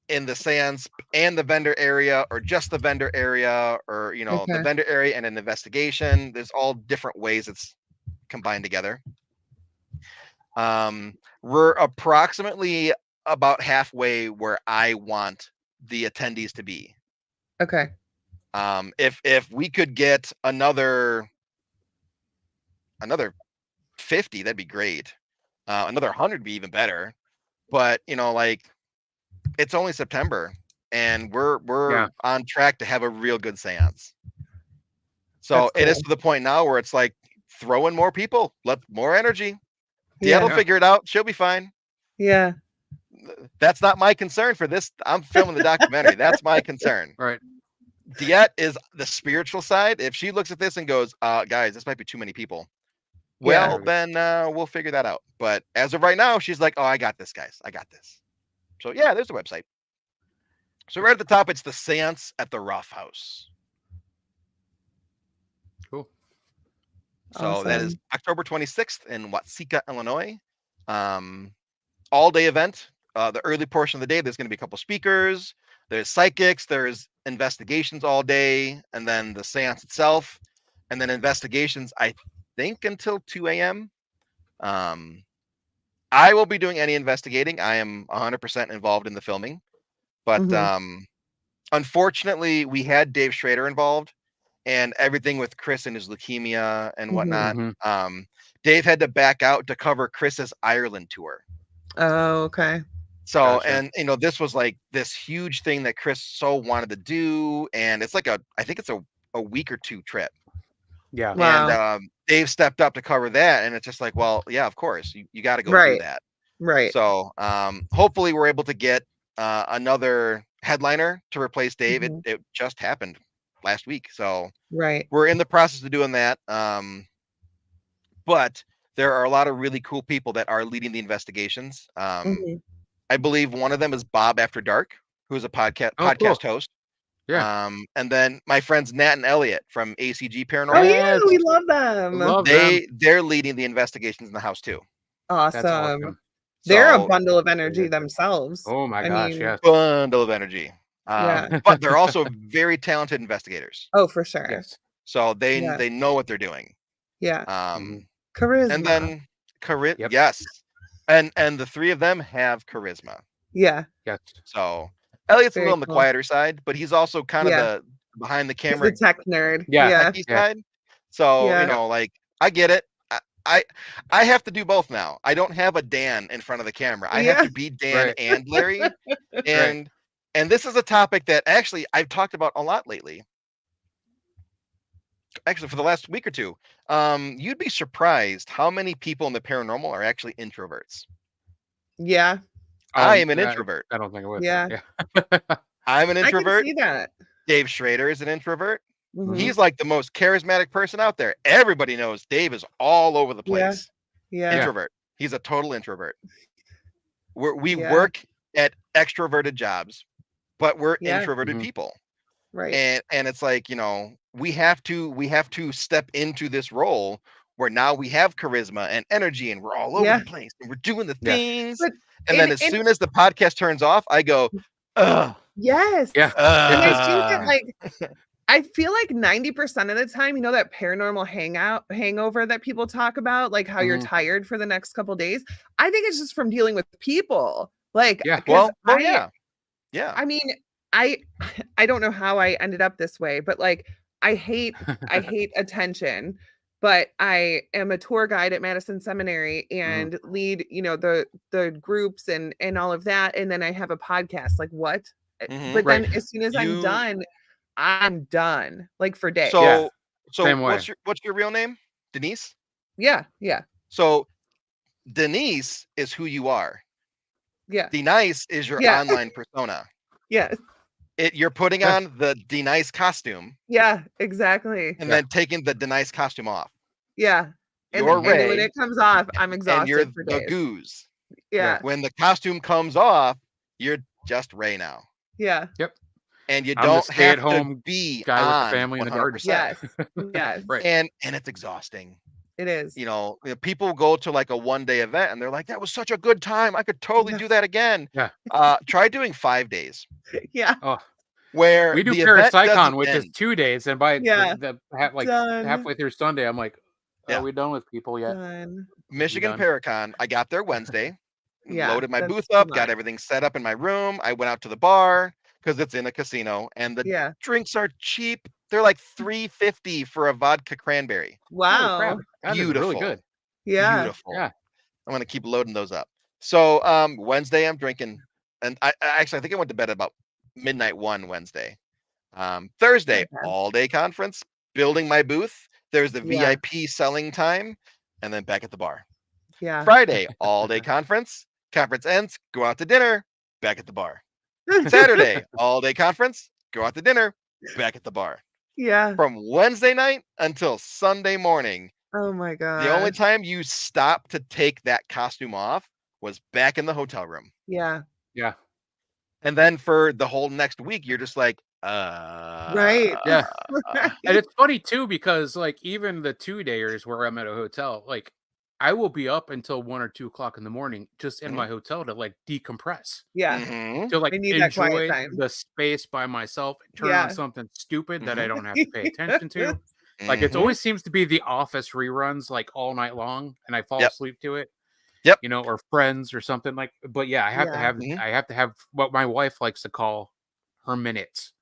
in the seance and the vendor area, or just the vendor area, or the Okay. vendor area and an investigation. There's all different ways it's combined together. We're approximately about halfway where I want the attendees to be. Okay. If we could get another 50, that'd be great. Another 100 would be even better. But like, it's only September, and we're on track to have a real good seance. So it is to the point now where it's like, throw in more people, let more energy. Deanne will figure it out. She'll be fine. Yeah. That's not my concern for this. I'm filming the documentary. That's my concern. Right. Diet is the spiritual side. If she looks at this and goes, guys, this might be too many people, well, then we'll figure that out. But as of right now, she's like, oh, I got this, guys. I got this. So yeah, there's the website. So right at the top, it's the Seance at the Rough House. Cool. So that is October 26th in Watseka, Illinois. All-day event. The early portion of the day, there's going to be a couple speakers. There's psychics. There's investigations all day, and then the seance itself, and then investigations, I think, until 2 a.m. I will be doing any investigating. I am 100% involved in the filming, but unfortunately, we had Dave Schrader involved, and everything with Chris and his leukemia and whatnot. Dave had to back out to cover Chris's Ireland tour. Oh, okay. So, and this was like this huge thing that Chris so wanted to do, and it's like I think it's a week or 2 trip. Yeah. Wow. And Dave stepped up to cover that, and it's just like, well, yeah, of course, you got to go do that. Right. So, hopefully we're able to get another headliner to replace Dave. It just happened last week, so we're in the process of doing that. But there are a lot of really cool people that are leading the investigations. I believe one of them is Bob After Dark, who is a podcast host. Yeah. And then my friends Nat and Elliot from ACG Paranormal. Oh yeah, we love them. They're leading the investigations in the house too. Awesome. They're a bundle of energy themselves. Oh my gosh, yes. Bundle of energy. But they're also very talented investigators. Oh, for sure. Yes. So they know what they're doing. Yeah. Charisma. And then yes. And the 3 of them have charisma. Yeah. Yes. So Elliot's a little on the quieter side, but he's also kind of the behind the camera, he's the tech nerd. Side. So like, I get it. I have to do both now. I don't have a Dan in front of the camera. I have to be Dan and Larry. And this is a topic that actually I've talked about a lot lately. Actually, for the last week or 2, you'd be surprised how many people in the paranormal are actually introverts. Yeah. I am an introvert. I don't think I would. Yeah. I'm an introvert. I can see that. Dave Schrader is an introvert. He's like the most charismatic person out there. Everybody knows Dave is all over the place. Yeah. Introvert. He's a total introvert. We work at extroverted jobs, but we're introverted people. Right. And it's like, we have to step into this role where now we have charisma and energy, and we're all over the place, and we're doing the things. But, and then as soon as the podcast turns off, I go, ugh. Yes. Yeah. And I think that, like, I feel like 90% of the time, that paranormal hangover that people talk about, like how you're tired for the next couple days. I think it's just from dealing with people. Like, yeah. I mean, I don't know how I ended up this way, but like, I hate attention. But I am a tour guide at Madison Seminary and lead, the groups and all of that. And then I have a podcast. Like, what? But then as soon as I'm done, like, for days. So what's your real name? Denise? Yeah. So Denise is who you are. Yeah. Denise is your online persona. Yeah. You're putting Yeah. on the denice costume Yeah, exactly. and Yeah. then taking the denice costume off. Yeah. You're And then when Ray it comes off, I'm and you're exhausted for the days. Goose. Yeah. When the costume comes off, you're just Ray now. Yeah. Yep. And you I'm the don't have to stay-at-home be guy with the on family in the garden. 100%. Yes. Yes. Right. And it's exhausting. It is. People go to like a one-day event and they're like, that was such a good time. I could totally Yeah. do that again. Yeah. Try doing 5 days Yeah. Oh, where we do the event Parapsychon, doesn't which is end. 2 days, and by Yeah. like Done. halfway through Sunday, I'm like, are Yeah. we done with people yet? Done. Michigan done? Paracon, I got there Wednesday, Yeah, loaded my that's booth too up, got much. everything set up in my room. I went out to the bar because it's in a casino and the Yeah. drinks are cheap. They're like $3.50 for a vodka cranberry. Holy crap, Wow. that is really good. Yeah. Beautiful. Yeah. I'm gonna keep loading those up. So Wednesday I'm drinking, and I think I went to bed about midnight 1 Wednesday. Thursday, Okay. all day conference, building my booth. There's the Yeah. VIP selling time, and then back at the bar. Yeah. Friday, all day conference. Conference ends, go out to dinner, back at the bar. Saturday, all day conference, go out to dinner, back at the bar. Yeah. From Wednesday night until Sunday morning. Oh my god. The only time you stopped to take that costume off was back in the hotel room. Yeah. Yeah. And then for the whole next week, you're just like, Right. Yeah. And it's funny too, because like even the 2-dayers where I'm at a hotel, like I will be up until 1 or 2 o'clock in the morning just in my hotel to like decompress, Yeah. Mhm. to like I need that quiet enjoy time. the space by myself, turn Yeah. on something stupid that I Mhm. don't have to pay attention to. Like it Mhm. always seems to be the Office reruns like all night long, and I fall Yep. asleep to it. Yep. Or Friends or something like. But yeah, I have to Yeah. have Mhm. I have to have what my wife likes to call her minutes.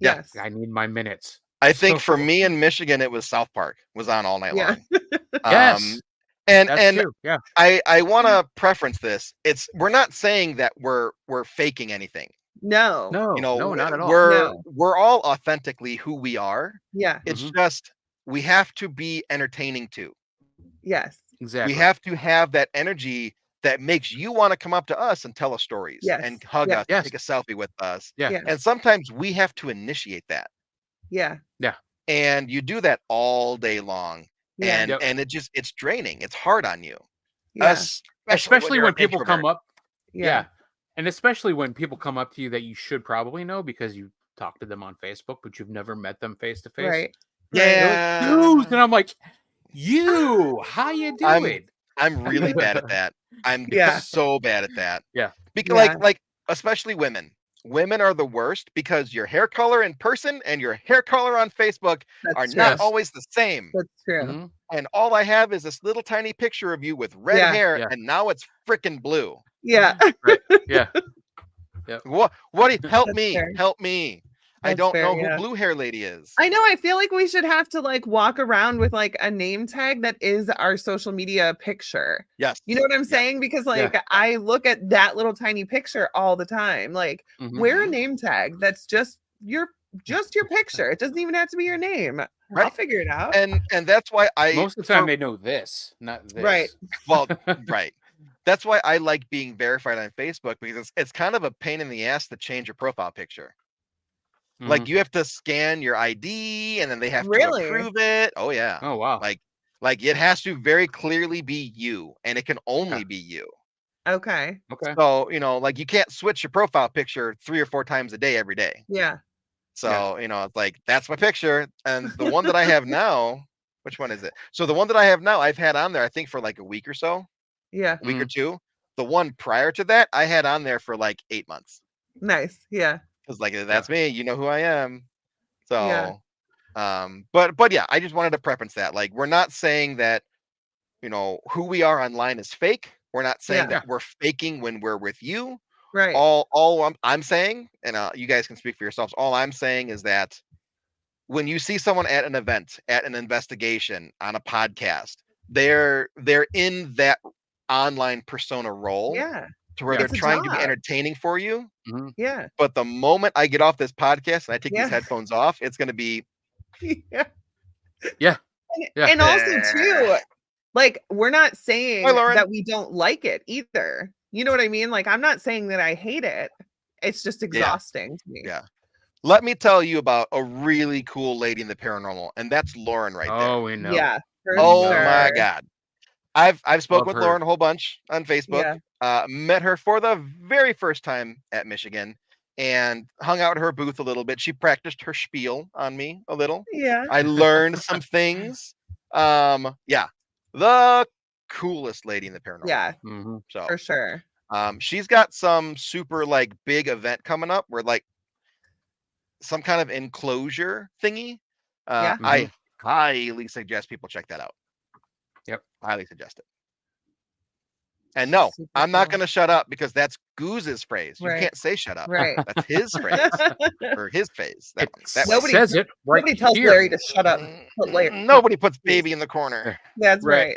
Yeah. Yes. I need my minutes. I think for So me in Michigan, it was South Park was on all night Yeah. long. yes, And that's true. Yeah. I want to preference this. We're not saying that we're faking anything. No. No, not at all. No. We're all authentically who we are. Yeah. It's Mhm. just we have to be entertaining too. Yes. Exactly. We have to have that energy that makes you want to come up to us and tell us stories Yes. and hug Yeah. us, Yes. take a selfie with us. Yeah. Yeah. And sometimes we have to initiate that. Yeah. Yeah. And you do that all day long. Yeah. And Yep. it's draining. It's hard on you. Yeah. Especially you're when an people come introvert. up. Yeah. Yeah. And especially when people come up to you that you should probably know because you talked to them on Facebook, but you've never met them face to face. Right. Yeah. Dude, and I'm like, how you doing? I'm really bad at that. I'm Yeah. so bad at that. Yeah. Because Yeah. like especially women. Women are the worst because your hair color in person and your hair color on Facebook That's are true. not Yes. always the same. That's true. Mhm. And all I have is this little tiny picture of you with red Yeah. hair, Yeah. and now it's freaking blue. Yeah. Right. Yeah. What help That's me? fair. Help me. I That's don't fair, know who yeah. blue hair lady is. I know. I feel like we should have to like walk around with like a name tag that is our social media picture. Yes. You know what I'm Yes. saying? Because like I look at that little tiny picture all the time. Like Mhm. wear a name tag that's just your picture. It doesn't even have to be your name. I'll Right. figure it out. And that's why Most of the time they know this, not this. Right. well, right. That's why I like being verified on Facebook because it's kind of a pain in the ass to change your profile picture. Like Mhm. you have to scan your ID and then they have Really? to approve it. Oh yeah. Oh wow. Like it has to very clearly be you and it can only Yeah. be you. Okay. Okay. So, like you can't switch your profile picture 3 or 4 times a day every day. Yeah. So, it's like that's my picture. And the one that I have now, which one is it? So the one that I have now, I've had on there, I think for like a week or so, Yeah. a week or two. The one prior to that, I had on there for like 8 months. Nice. Yeah. Because like that's me, you know who I am. Yeah. So but yeah, I just wanted to preference that. Like we're not saying that, who we are online is fake. We're not saying Yeah. that we're faking when we're with you. Right. All I'm saying, and you guys can speak for yourselves. All I'm saying is that when you see someone at an event, at an investigation, on a podcast, they're in that online persona role Yeah. to where Yeah. they're It's a trying to be job. entertaining for you. Mhm. Yeah. But the moment I get off this podcast and I take Yeah. these headphones off, it's going to be Yeah. Yeah. And, Yeah. and also too, like we're not saying Hi, Lauren. that we don't like it either. You know what I mean? Like I'm not saying that I hate it. It's just exhausting to me. Yeah. Let me tell you about a really cool lady in the paranormal, and that's Lauren right there. Oh, we know. Yeah, for Oh sure. my God. I've spoken with her. Lauren a whole bunch on Facebook. Yeah. Met her for the very first time at Michigan and hung out at her booth a little bit. She practiced her spiel on me a little. Yeah. I learned some things. Yeah, the coolest lady in the paranormal. Yeah, Mhm. So for sure. she's got some super like big event coming up where like some kind of enclosure thingy. Yeah. I highly suggest people check that out. Yep. Highly suggest it. And no, Super I'm not cool. going to shut up because that's Goose's phrase. You Right. can't say shut up. Right. That's his phrase or his phase. That one. That way. Nobody says it right Nobody tells here. Larry to shut up. But Larry, Nobody puts baby in the corner. that's Right.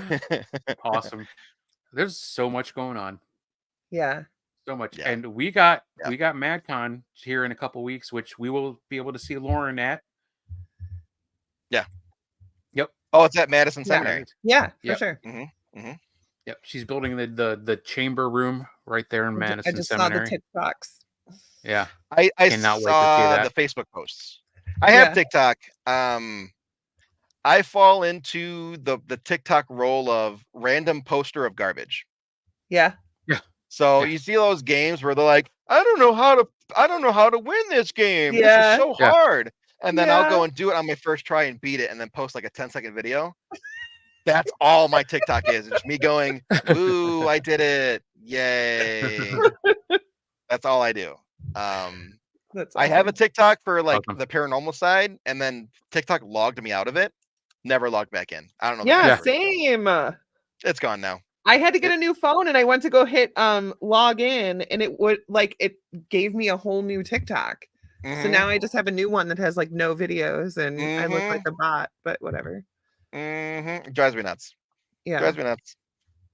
right. Awesome. There's so much going on. Yeah. So much. Yeah. And we got Yeah. MadCon here in a couple weeks, which we will be able to see Lauren at. Yeah. Yep. Oh, it's at Madison Yeah. Seminary. Yeah, for Yep. sure. Yep. She's building the chamber room right there in I Madison just Seminary. saw the TikToks. Yeah. I Cannot wait to see saw that. the Facebook posts. I have Yeah. TikTok. I fall into the TikTok role of random poster of garbage. Yeah. So Yeah. you see those games where they're like, I don't know how to win this game. This Yeah. is so Yeah. hard. And then I'll Yeah. go and do it on my first try and beat it and then post like a 10-second video. That's all my TikTok is. It's me going, woo, I did it. Yay. That's all I do. That's I have a awesome. TikTok for like Awesome. the paranormal side, and then TikTok logged me out of it. Never logged back in. I don't know. the Yeah, password. same. It's gone now. I had to get a new phone and I went to go hit log in and it gave me a whole new TikTok. So Mhm. now I just have a new one that has like no videos and I look Mhm. like a bot, but whatever. It drives me nuts. Yeah. Drives me nuts.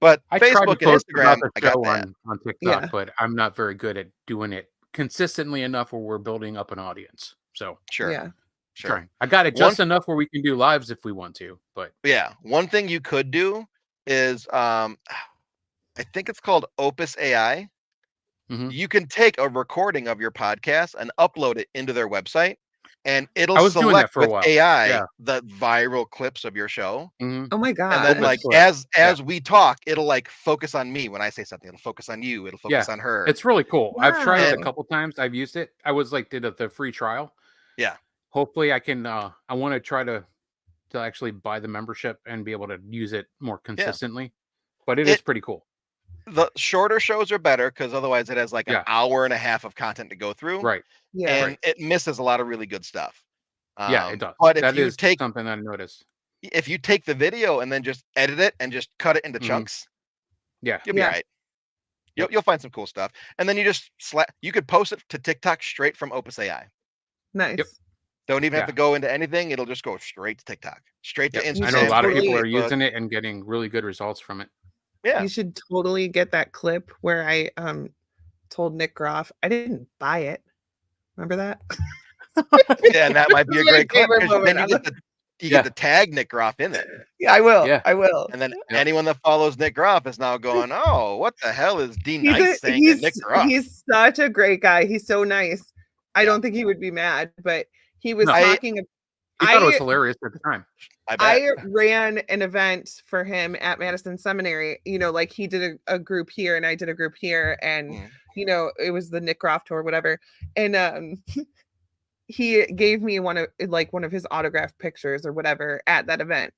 But I tried to Facebook and post Instagram, about the I got show that. on TikTok, Yeah. but I'm not very good at doing it consistently enough where we're building up an audience. So Sure. Yeah. Sure. trying. I got it just enough where we can do lives if we want to, but Yeah. One thing you could do is I think it's called Opus AI. Mhm. You can take a recording of your podcast and upload it into their website, and I it'll was doing that select for a with while. AI Yeah. the viral clips of your show. Mhm. Oh my And god. then like Opus Clip. as we talk, it'll like focus on me when I say something. It'll focus on you. It'll focus on her. It's really cool. I've tried it a Wow. couple times. I've used it. I was like did the free trial. Yeah. Hopefully I can I want to try to actually buy the membership and be able to use it more consistently. But it is pretty cool. The shorter shows are better because otherwise it has like an Yeah. hour and a half of content to go through. Right. Yeah. And it misses a lot of really good stuff. Yeah, it does. But if That you is take something I noticed. if you take the video and then just edit it and just cut it into Mhm. chunks, Yeah. you'll be Yeah. all right. You'll find some cool stuff. And then you just you could post it to TikTok straight from Opus AI. Nice. Yep. Don't even have Yeah. to go into anything. It'll just go straight to TikTok, straight to Yep. Instagram. I know a lot of straight to people are Facebook. using it and getting really good results from it. Yeah. You should totally get that clip where I told Nick Groff I didn't buy it. Remember that? Yeah, and that might be a My great clip. favorite 'Cause Then moment. you get to tag Nick Groff in it. Yeah, I will. Yeah. I will. And then Yep. anyone that follows Nick Groff is now going, oh, what the hell is D He's, Nice saying to Nick Groff? he's such a great guy. He's so nice. I Yeah. don't think he would be mad, but he was No. talking. He thought it was hilarious at the time. I bet. I ran an event for him at Madison Seminary. You know, like he did a group here and I did a group here. And, Mhm. you know, it was the Nick Groff tour, whatever. And he gave me one of his autographed pictures or whatever at that event.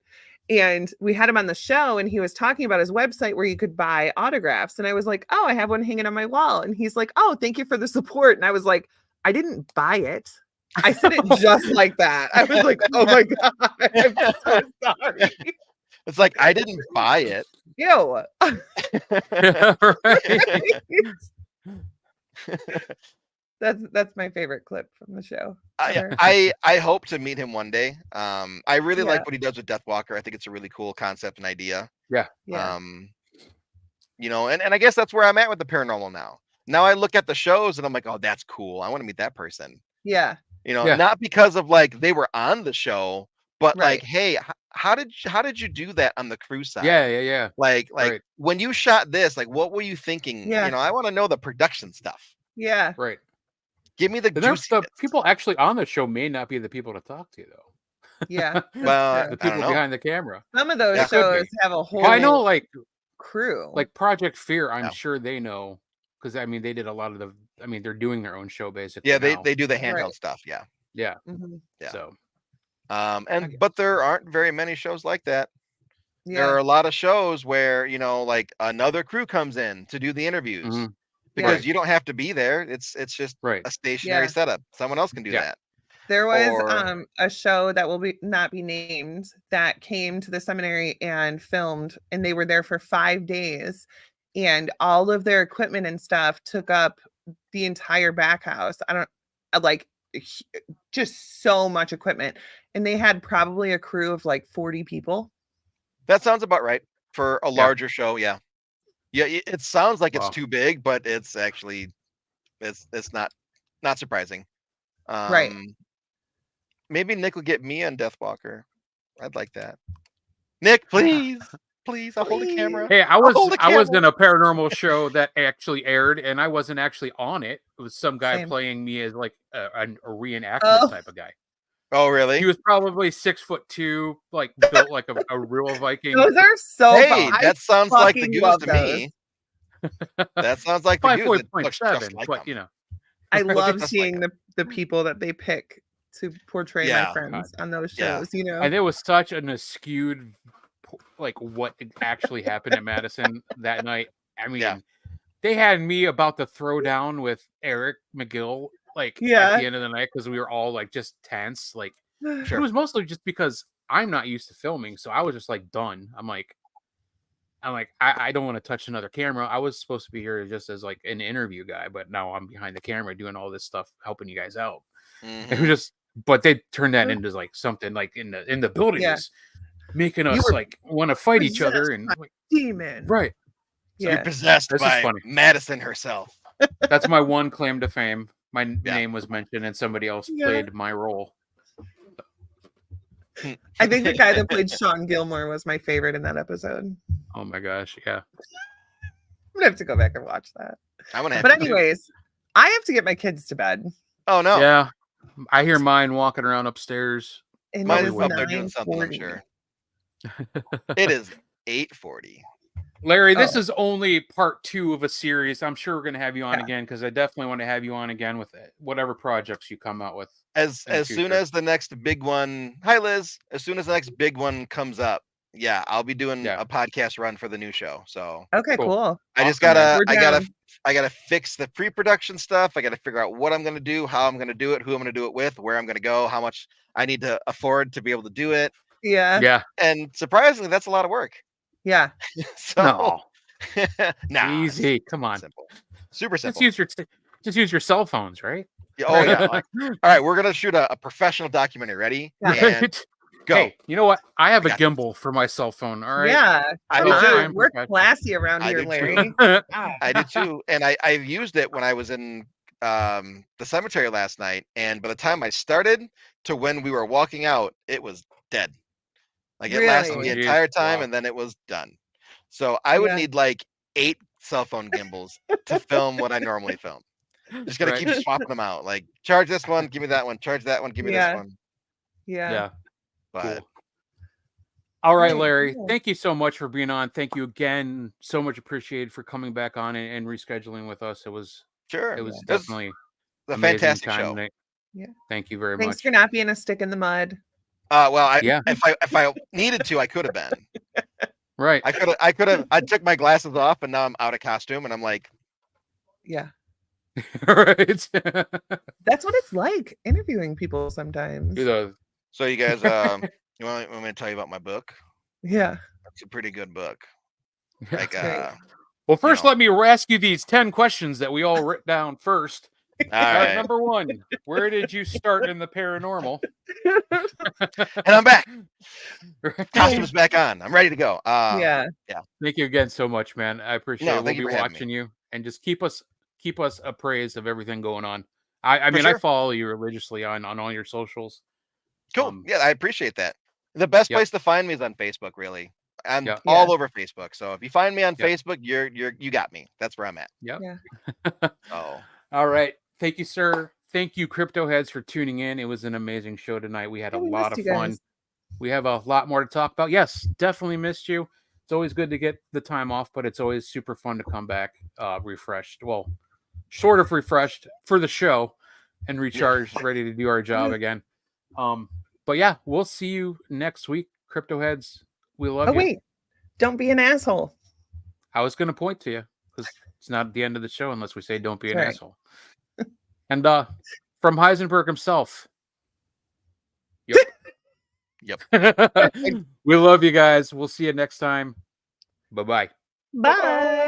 And we had him on the show and he was talking about his website where you could buy autographs. And I was like, oh, I have one hanging on my wall. And he's like, oh, thank you for the support. And I was like, I didn't buy it. I said it just like that. I was like, oh my God, I'm so sorry. It's like, I didn't buy it. Ew. That's my favorite clip from the show. I hope to meet him one day. I really Yeah. like what he does with Deathwalker. I think it's a really cool concept and idea. Yeah. You know, and I guess that's where I'm at with the paranormal now. Now I look at the shows and I'm like, oh, that's cool. I want to meet that person. Yeah. You know, Yeah. not because of like they were on the show, but Right. like, hey, how did you do that on the crew side? Yeah. Like Right. when you shot this, like what were you thinking? Yeah. You know, I want to know the production stuff. Yeah. Right. Give me the juicy The bits. people actually on the show may not be the people to talk to, though. Yeah. Well, The I don't people know. behind the camera. Some of those Yeah. shows have a whole Well, I know, like crew. like Project Fear. I'm Yeah. sure they know because I mean they did a lot of the. I mean they're doing their own show basically. Yeah, now. they do the handheld Right. stuff. Yeah. Yeah. Mhm. Yeah. So. But there aren't very many shows like that. There Yeah. are a lot of shows where, you know, like another crew comes in to do the interviews Mhm. because Right. you don't have to be there. It's just Right. a stationary Yeah. setup. Someone else can do Yeah. that. There was Or a show that will not be named that came to the seminary and filmed, and they were there for 5 days, and all of their equipment and stuff took up the entire back house. I don't like just so much equipment, and they had probably a crew of like 40 people. that sounds about right for a Yeah. larger show. Yeah. Yeah. It sounds like it's Wow. too big, but it's actually it's not surprising. Right. Maybe Nick will get me on Deathwalker. I'd like that. Nick, please, please, I'll hold a camera. Hey, I I'll was hold a I was camera. in a paranormal show that actually aired, and I wasn't actually on it. It was some guy Same. playing me as like a reenactment Oh. type of guy. Oh, really? He was probably 6'2", like built like a real Viking. Those are so Hey, fun. that sounds like the fucking goose love to those. me. That sounds like the goose. It looks just 5.7, like but them. you know. I Looks love just like seeing them. the people that they pick to portray Yeah. my friends on those Yeah. shows, you know. And it was such an skewed, like what actually happened at Madison that night. I mean, Yeah. they had me about to throw down with Eric McGill, like at Yeah. the end of the night because we were all like just tense. Like Sure. it was mostly just because I'm not used to filming, so I was just like done. I'm like, I don't want to touch another camera. I was supposed to be here just as like an interview guy, but now I'm behind the camera doing all this stuff, helping you guys out. It Mhm. was just, but they turned that into like something like in the building Yeah. was making You us were like want to fight each other possessed and by like, demon. right. You're Yeah. possessed This is by funny. Madison herself. That's my one claim to fame. My Yeah. name was mentioned and somebody else Yeah. played my role. I think the guy that played Sean Gilmore was my favorite in that episode. Oh my gosh, yeah. I'm gonna have to go back and watch that. I'm gonna have But to too. anyways, I have to get my kids to bed. Oh no. Yeah. I hear mine walking around upstairs. And Mine's it is up there doing something, I'm 9:40. sure. It is 8:40. Larry, this Oh. is only part 2 of a series. I'm sure we're going to have you on Yeah. again because I definitely want to have you on again with whatever projects you come out with. As in the soon future. as the next big one, hi Liz. As soon as the next big one comes up, yeah, I'll be doing Yeah. a podcast run for the new show. So Okay, Cool. cool. I just Awesome, man. gotta, We're I gotta fix the pre-production stuff. I gotta figure out what I'm gonna do, how I'm gonna do it, who I'm gonna do it with, where I'm gonna go, how much I need to afford to be able to do it. Yeah. Yeah. And surprisingly, that's a lot of work. Yeah. So No. nah, it's Easy. Come on. simple, super Just simple. use your cell phones, right? Yeah, oh yeah. All right, we're gonna shoot a professional documentary. Ready? Yeah. And go. Hey, you know what? I have a got this. gimbal for my cell phone. All right. Yeah. I Come do on. too. We're professional. classy around I here, do too. Larry. I did too, and I've used it when I was in the cemetery last night, and by the time I started to when we were walking out, it was dead. Like it lasted Really? the Oh, geez. entire time, Wow. and then it was done. So I would Yeah. need like 8 cell phone gimbals to film what I normally film. Just gonna Right. keep swapping them out. Like charge this one, give me that one. Charge that one, give me Yeah. this one. Yeah. Yeah. But Cool. All right, Right, Larry. cool. Thank you so much for being on. Thank you again. So much appreciated for coming back on and rescheduling with us. It was sure, it was it was definitely a amazing fantastic time show. tonight. Yeah. Thank you very Thanks much. for not being a stick in the mud. Well, Yeah. if I needed to, I could have been. Right. I could have. I took my glasses off, and now I'm out of costume, and I'm like, Yeah. Right. That's what it's like interviewing people sometimes. Do the- so you guys, you want me to tell you about my book? Yeah. It's a pretty good book. Yeah. Like, great. Well, first, know. let me ask you these 10 questions that we all wrote down first. all right, Number 1, where did you start in the paranormal? and I'm back. Costume's back on. I'm ready to go. Yeah. Thank you again so much, man. I appreciate No, it. We'll thank you be for having watching you and just keep us appraised of everything going on. I mean, sure. I follow you religiously on all your socials. Cool. Yeah, I appreciate that. The best Yep. place to find me is on Facebook. Really, I'm Yeah. all over Facebook. So if you find me on Yeah. Facebook, you got me. That's where I'm at. Yep. Yeah. Oh, All right. Thank you, sir. thank you, crypto heads, for tuning in. It was an amazing show tonight. We had a we lot missed of you fun. guys. We have a lot more to talk about. Yes, definitely missed you. It's always good to get the time off, but it's always super fun to come back refreshed. Well, sort of refreshed for the show and recharged, ready to do our job again. But yeah, we'll see you next week, crypto heads. We love you. Wait, don't be an asshole. I was going to point to you because it's not the end of the show unless we say don't be an Sorry. asshole. And from Heisenberg himself. Yep. We love you guys. We'll see you next time. Bye-bye. Bye.